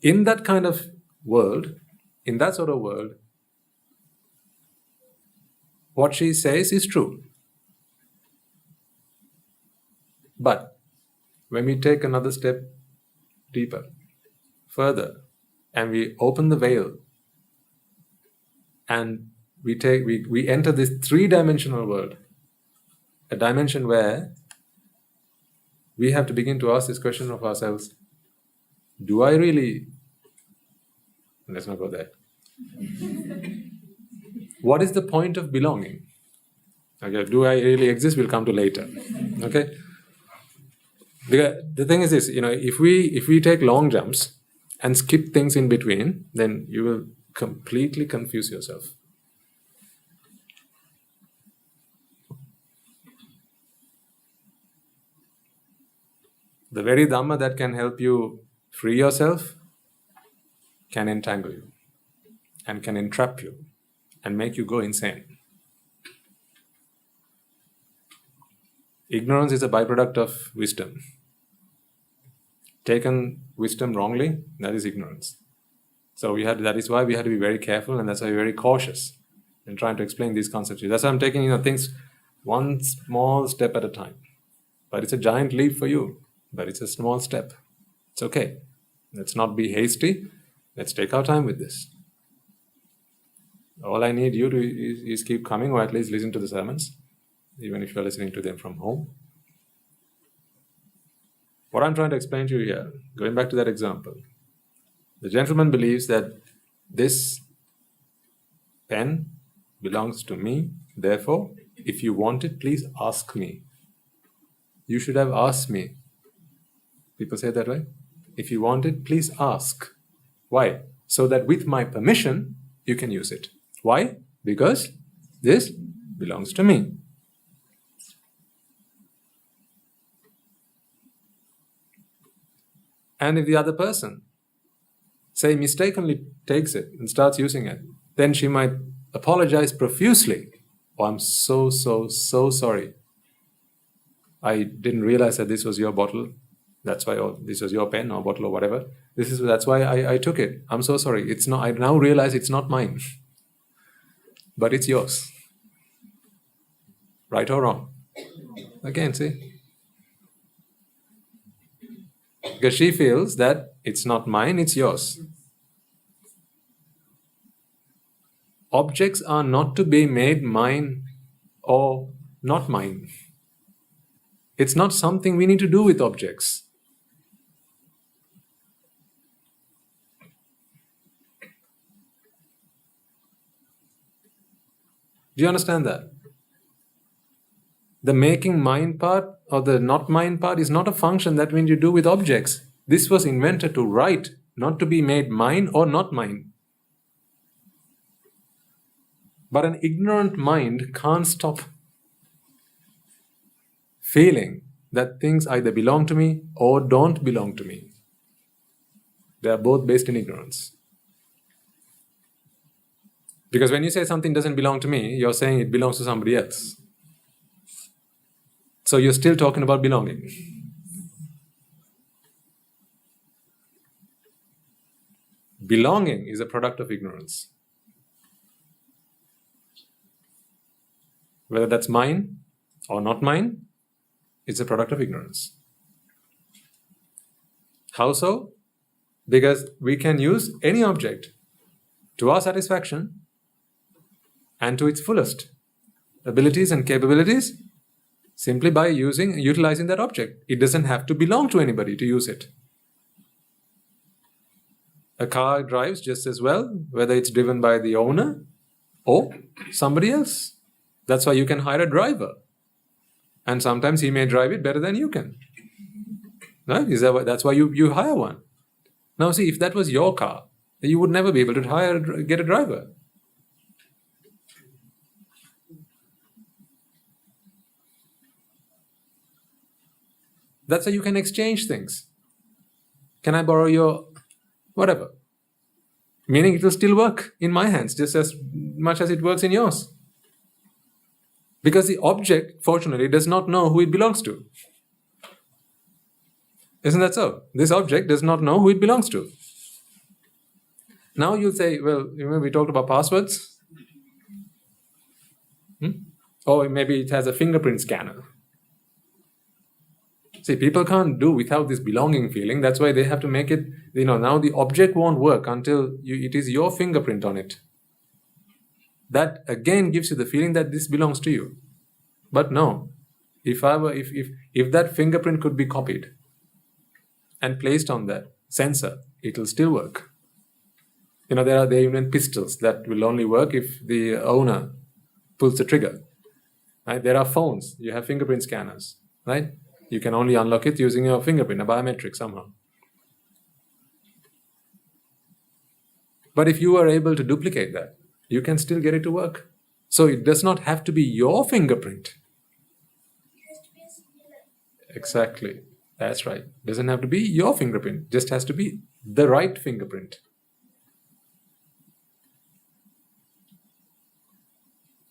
In that kind of world, in that sort of world, what she says is true. But when we take another step deeper, further, and we open the veil, and we enter this three-dimensional world, a dimension where we have to begin to ask this question of ourselves: do I really? Let's not go there. What is the point of belonging? Okay, do I really exist? We'll come to later. Okay. The thing is this: if we take long jumps and skip things in between, then you will completely confuse yourself. The very Dhamma that can help you free yourself can entangle you and can entrap you and make you go insane. Ignorance is a byproduct of wisdom. Taken wisdom wrongly, that is ignorance. So that is why we have to be very careful, and that's why we're very cautious in trying to explain these concepts. That's why I'm taking things one small step at a time. But it's a giant leap for you. But it's a small step. It's okay. Let's not be hasty. Let's take our time with this. All I need you to is keep coming, or at least listen to the sermons, even if you're listening to them from home. What I'm trying to explain to you here, going back to that example, the gentleman believes that this pen belongs to me, therefore, if you want it, please ask me. You should have asked me. People say that, right? If you want it, please ask. Why? So that with my permission, you can use it. Why? Because this belongs to me. And if the other person, say, mistakenly takes it and starts using it, then she might apologize profusely. Oh, I'm so sorry. I didn't realize that this was your bottle. That's why, or this was your pen or bottle or whatever. That's why I took it. I'm so sorry. It's not. I now realize it's not mine, but it's yours. Right or wrong? Again, see. Because she feels that it's not mine, it's yours. Objects are not to be made mine or not mine. It's not something we need to do with objects. Do you understand that? The making mine part or the not mine part is not a function that we need to do with objects. This was invented to write, not to be made mine or not mine. But an ignorant mind can't stop feeling that things either belong to me or don't belong to me. They are both based in ignorance. Because when you say something doesn't belong to me, you're saying it belongs to somebody else. So you're still talking about belonging. Belonging is a product of ignorance. Whether that's mine or not mine, it's a product of ignorance. How so? Because we can use any object to our satisfaction and to its fullest abilities and capabilities simply by utilizing that object. It doesn't have to belong to anybody to use it. A car drives just as well, whether it's driven by the owner or somebody else. That's why you can hire a driver. And sometimes he may drive it better than you can. Right? That's why you hire one. Now see, if that was your car, you would never be able to get a driver. That's how you can exchange things. Can I borrow your whatever? Meaning it will still work in my hands just as much as it works in yours. Because the object, fortunately, does not know who it belongs to. Isn't that so? This object does not know who it belongs to. Now you'll say, well, remember we talked about passwords? Or maybe it has a fingerprint scanner. See, people can't do without this belonging feeling. That's why they have to make it, now the object won't work until it is your fingerprint on it. That again gives you the feeling that this belongs to you. But no, if that fingerprint could be copied and placed on that sensor, it will still work. There are even pistols that will only work if the owner pulls the trigger. Right? There are phones, you have fingerprint scanners, right? You can only unlock it using your fingerprint, a biometric somehow. But if you are able to duplicate that, you can still get it to work. So it does not have to be your fingerprint. It has to be a similar. Exactly. That's right. It doesn't have to be your fingerprint. Just has to be the right fingerprint.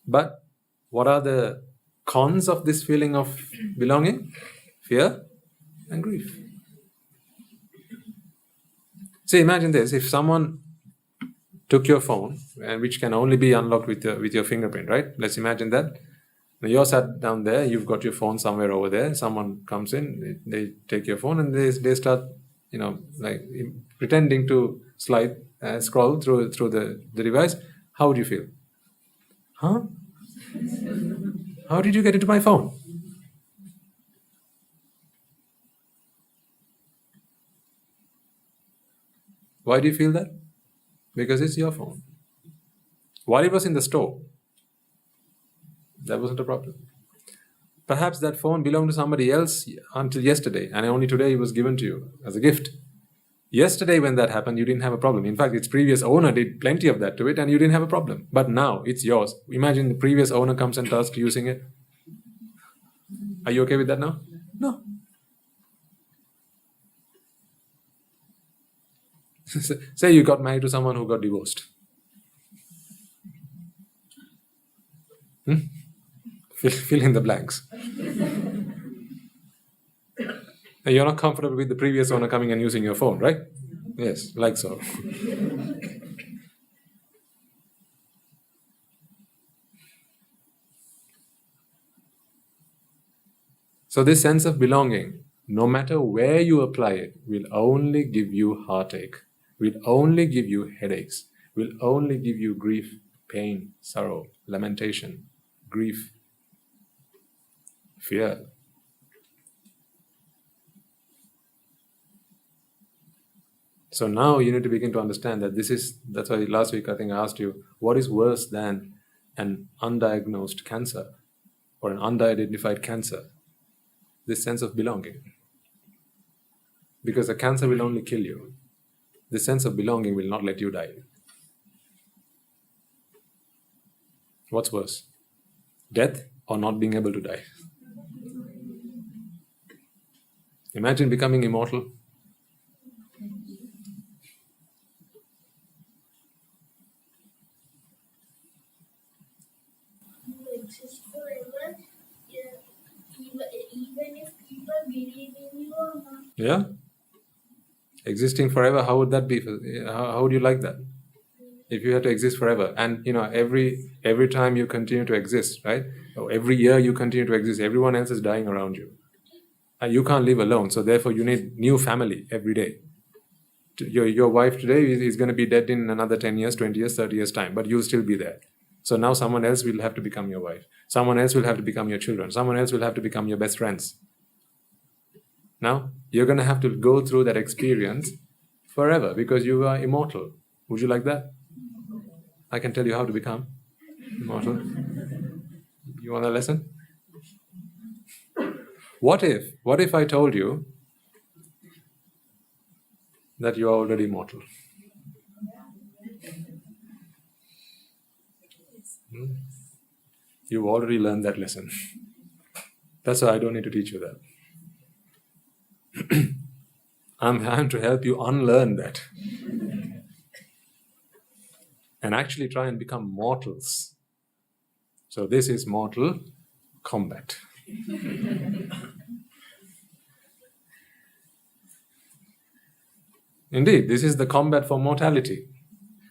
But what are the cons of this feeling of belonging? Fear and grief. So imagine this, if someone took your phone, which can only be unlocked with your fingerprint, right? Let's imagine that. Now you're sat down there, you've got your phone somewhere over there, someone comes in, they take your phone and they start, pretending to scroll through the device. How would you feel? Huh? How did you get into my phone? Why do you feel that? Because it's your phone. While it was in the store, that wasn't a problem. Perhaps that phone belonged to somebody else until yesterday, and only today it was given to you as a gift. Yesterday when that happened, you didn't have a problem. In fact, its previous owner did plenty of that to it and you didn't have a problem. But now it's yours. Imagine the previous owner comes and starts using it. Are you okay with that now? No. Say you got married to someone who got divorced. Fill in the blanks. You're not comfortable with the previous owner coming and using your phone, right? Yes, like so. So this sense of belonging, no matter where you apply it, will only give you heartache, will only give you headaches, will only give you grief, pain, sorrow, lamentation, grief, fear. So now you need to begin to understand that that's why last week I think I asked you, what is worse than an undiagnosed cancer or an unidentified cancer? This sense of belonging. Because the cancer will only kill you. The sense of belonging will not let you die. What's worse? Death or not being able to die? Imagine becoming immortal. You exist forever, even if people believe in you or not. Yeah? Existing forever, how would that be? How would you like that? If you had to exist forever, and every time you continue to exist, right? Or every year you continue to exist, everyone else is dying around you. And you can't live alone, so therefore you need new family every day. Your wife today is going to be dead in another 10 years, 20 years, 30 years time, but you'll still be there. So now someone else will have to become your wife. Someone else will have to become your children. Someone else will have to become your best friends. Now, you're going to have to go through that experience forever because you are immortal. Would you like that? I can tell you how to become immortal. You want a lesson? What if I told you that you are already immortal? You've already learned that lesson. That's why I don't need to teach you that. I'm to help you unlearn that and actually try and become mortals. So this is mortal combat. Indeed, this is the combat for mortality,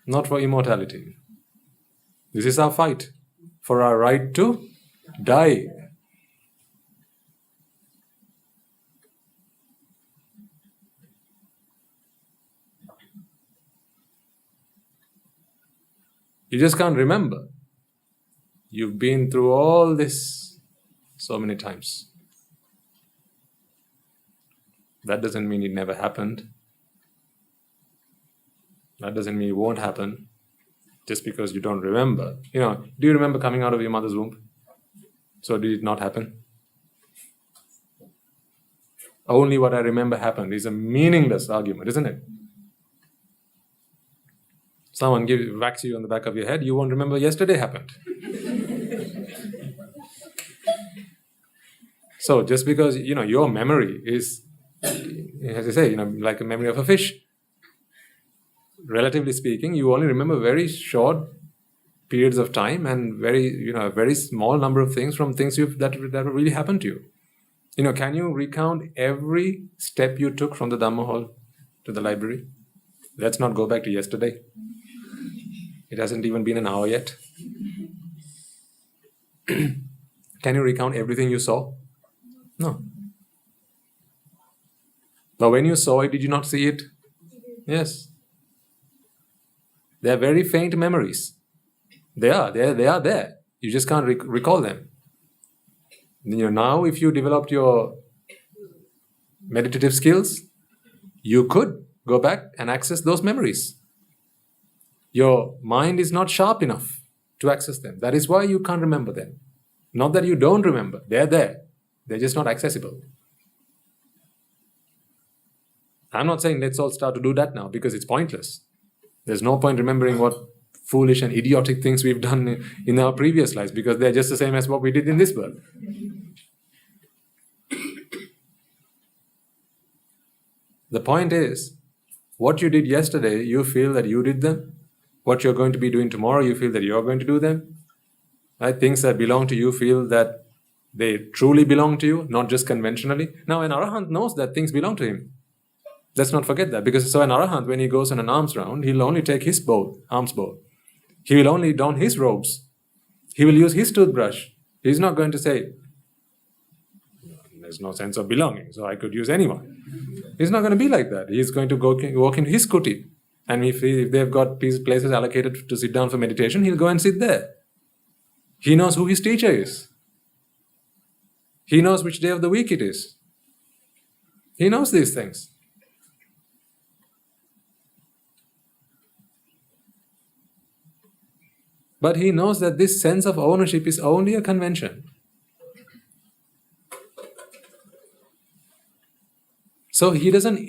not for immortality. This is our fight for our right to die. You just can't remember. You've been through all this so many times. That doesn't mean it never happened. That doesn't mean it won't happen just because you don't remember. Do you remember coming out of your mother's womb? So did it not happen? Only what I remember happened is a meaningless argument, isn't it? Someone whacks you on the back of your head, you won't remember yesterday happened. So just because, your memory is, as I say, like a memory of a fish. Relatively speaking, you only remember very short periods of time and a very small number of things from things that really happened to you. Can you recount every step you took from the Dhamma hall to the library? Let's not go back to yesterday. It hasn't even been an hour yet. Can you recount everything you saw? No. But when you saw it, did you not see it? Yes. They are very faint memories. They are there. You just can't recall them. Now, if you developed your meditative skills, you could go back and access those memories. Your mind is not sharp enough to access them. That is why you can't remember them. Not that you don't remember. They're there. They're just not accessible. I'm not saying let's all start to do that now, because it's pointless. There's no point remembering what foolish and idiotic things we've done in our previous lives, because they're just the same as what we did in this world. The point is, what you did yesterday, you feel that you did them. What you're going to be doing tomorrow, you feel that you're going to do them. Right? Things that belong to you feel that they truly belong to you, not just conventionally. Now, an arahant knows that things belong to him. Let's not forget that, because so an arahant, when he goes on an alms round, he'll only take his alms bowl. He will only don his robes. He will use his toothbrush. He's not going to say, there's no sense of belonging, so I could use anyone. He's not going to be like that. He's going to walk into his kuti. And if they've got places allocated to sit down for meditation, he'll go and sit there. He knows who his teacher is. He knows which day of the week it is. He knows these things. But he knows that this sense of ownership is only a convention. So he doesn't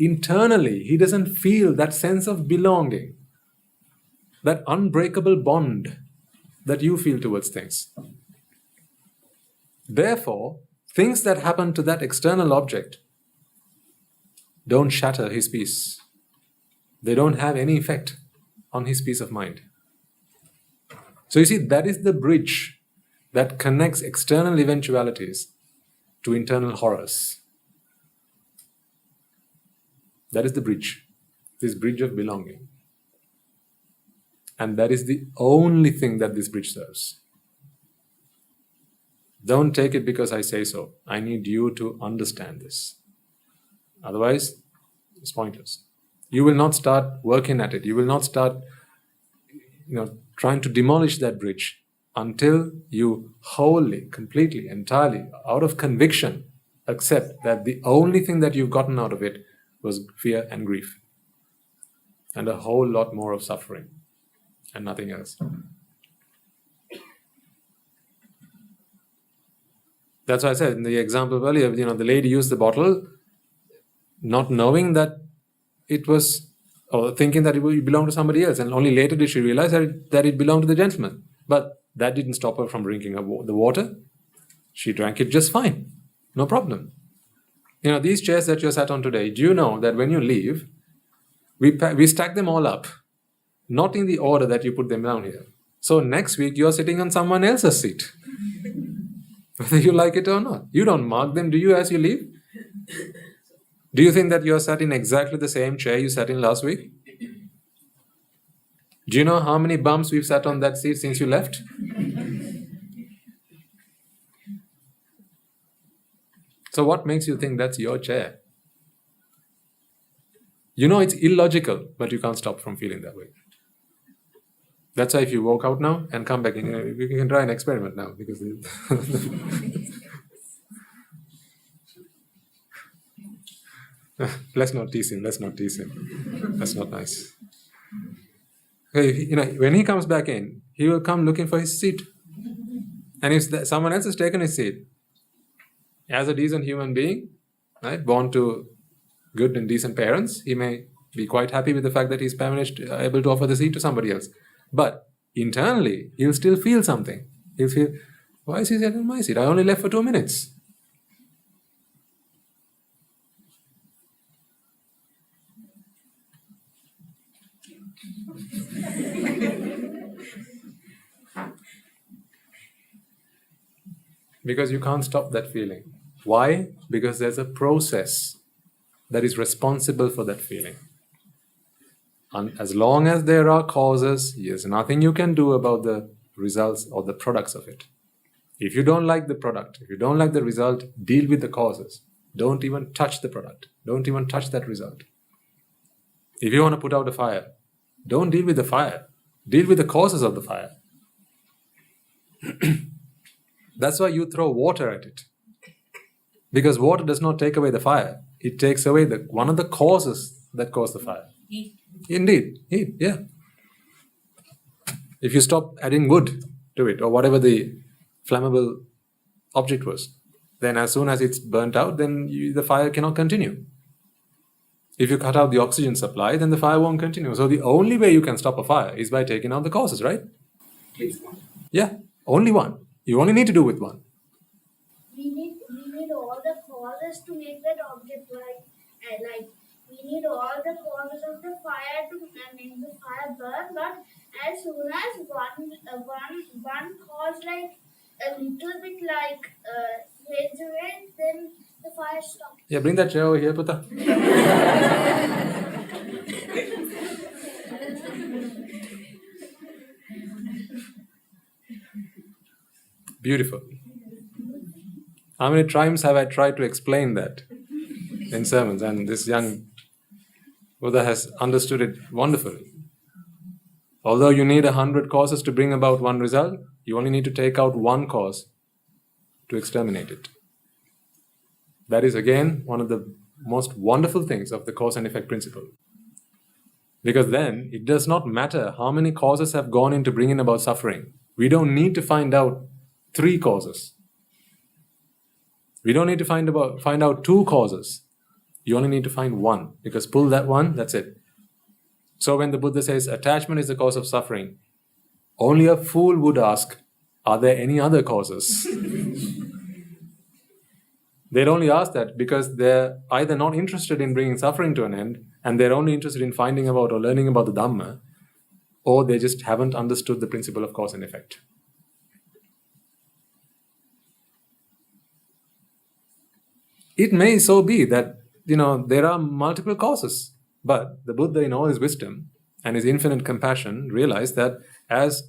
feel that sense of belonging, that unbreakable bond that you feel towards things. Therefore, things that happen to that external object don't shatter his peace. They don't have any effect on his peace of mind. So you see, that is the bridge that connects external eventualities to internal horrors. That is the bridge, this bridge of belonging. And that is the only thing that this bridge serves. Don't take it because I say so. I need you to understand this. Otherwise, it's pointless. You will not start working at it. You will not start, trying to demolish that bridge until you wholly, completely, entirely, out of conviction, accept that the only thing that you've gotten out of it was fear and grief. And a whole lot more of suffering. And nothing else. That's why I said in the example earlier, the lady used the bottle not knowing that it was, or thinking that it belonged to somebody else, and only later did she realize that it belonged to the gentleman. But that didn't stop her from drinking the water. She drank it just fine. No problem. These chairs that you're sat on today, do you know that when you leave, we stack them all up, not in the order that you put them down here. So next week, you're sitting on someone else's seat, whether you like it or not. You don't mark them, do you, as you leave? Do you think that you're sat in exactly the same chair you sat in last week? Do you know how many bumps we've sat on that seat since you left? So what makes you think that's your chair? It's illogical, but you can't stop from feeling that way. That's why if you walk out now and come back in, you can try an experiment now, because let's not tease him. That's not nice. When he comes back in, he will come looking for his seat. And if someone else has taken his seat, as a decent human being, right, born to good and decent parents, he may be quite happy with the fact that he's able to offer the seat to somebody else. But internally, he'll still feel something. He'll feel, why is he sitting on my seat? I only left for 2 minutes. Because you can't stop that feeling. Why? Because there's a process that is responsible for that feeling. And as long as there are causes, there's nothing you can do about the results or the products of it. If you don't like the product, if you don't like the result, deal with the causes. Don't even touch the product. Don't even touch that result. If you want to put out a fire, don't deal with the fire. Deal with the causes of the fire. That's why you throw water at it. Because water does not take away the fire. It takes away one of the causes that cause the fire. Heat. Indeed, heat, yeah. If you stop adding wood to it, or whatever the flammable object was, then as soon as it's burnt out, then the fire cannot continue. If you cut out the oxygen supply, then the fire won't continue. So the only way you can stop a fire is by taking out the causes, right? It's one. Yeah, only one. You only need to do with one. We need all the causes to make that object like we need all the causes of the fire to make the fire burn. But as soon as one cause like a little bit like fades away, then the fire stops. Yeah, bring that chair over here, Puta. Beautiful. How many times have I tried to explain that in sermons? And this young Buddha has understood it wonderfully. Although you need 100 causes to bring about one result, you only need to take out one cause to exterminate it. That is again one of the most wonderful things of the cause and effect principle. Because then it does not matter how many causes have gone into bringing about suffering. We don't need to find out 3 causes. We don't need to find out 2 causes. You only need to find one, because pull that one, that's it. So when the Buddha says attachment is the cause of suffering, only a fool would ask, are there any other causes? They'd only ask that because they're either not interested in bringing suffering to an end, and they're only interested in finding about or learning about the Dhamma, or they just haven't understood the principle of cause and effect. It may so be that, there are multiple causes, but the Buddha in all his wisdom and his infinite compassion realized that as,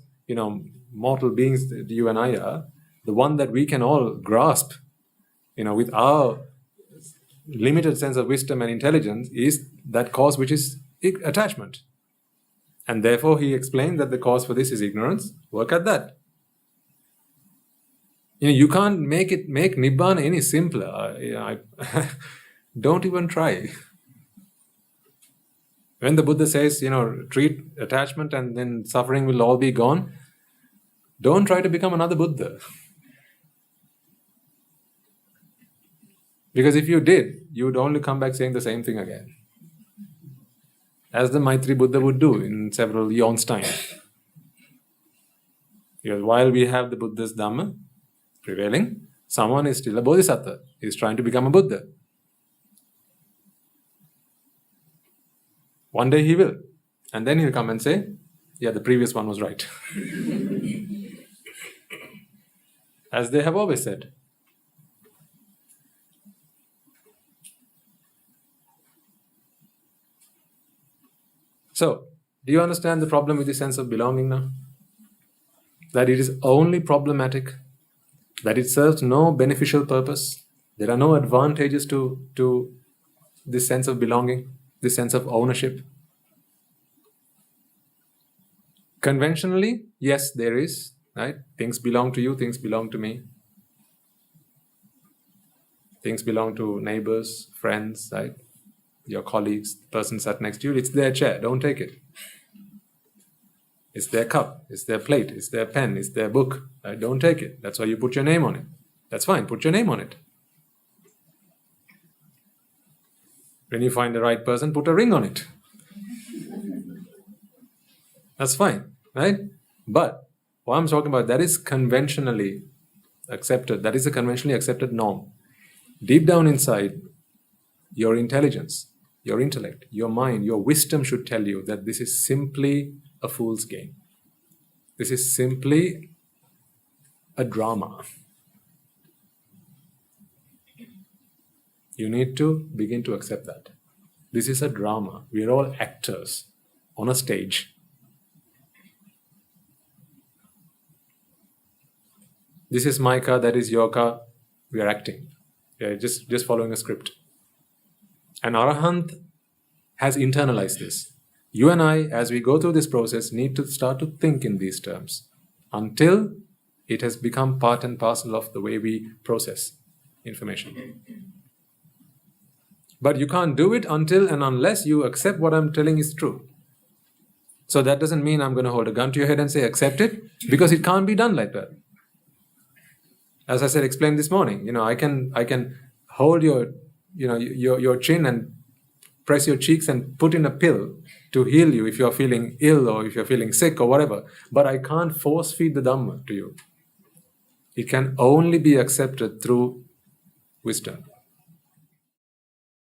mortal beings, you and I are, the one that we can all grasp, with our limited sense of wisdom and intelligence is that cause which is attachment. And therefore he explained that the cause for this is ignorance. Work at that. You can't make Nibbana any simpler. Don't even try. When the Buddha says, treat attachment and then suffering will all be gone, don't try to become another Buddha. Because if you did, you would only come back saying the same thing again. As the Maitri Buddha would do in several eons' time. Because while we have the Buddha's Dhamma prevailing, someone is still a Bodhisattva. He's trying to become a Buddha. One day he will. And then he'll come and say, yeah, the previous one was right. As they have always said. So, do you understand the problem with the sense of belonging now? That it is only problematic, that it serves no beneficial purpose. There are no advantages to this sense of belonging, this sense of ownership. Conventionally, yes, there is, right? Things belong to you, things belong to me. Things belong to neighbors, friends, right? Your colleagues, the person sat next to you, it's their chair, don't take it. It's their cup, it's their plate, it's their pen, it's their book, right? Don't take it. That's why you put your name on it. That's fine, put your name on it. When you find the right person, put a ring on it. That's fine, right? But what I'm talking about, that is conventionally accepted. That is a conventionally accepted norm. Deep down inside, your intelligence, your intellect, your mind, your wisdom should tell you that this is simply a fool's game. This is simply a drama. You need to begin to accept that. This is a drama. We are all actors on a stage. This is my car, that is your car. We are acting. We are just following a script. An Arahant has internalized this. You and I, as we go through this process, need to start to think in these terms until it has become part and parcel of the way we process information. But you can't do it until and unless you accept what I'm telling is true. So that doesn't mean I'm going to hold a gun to your head and say, accept it, because it can't be done like that. As I said, explained this morning, I can hold your chin and press your cheeks and put in a pill to heal you if you're feeling ill or if you're feeling sick or whatever. But I can't force feed the Dhamma to you. It can only be accepted through wisdom.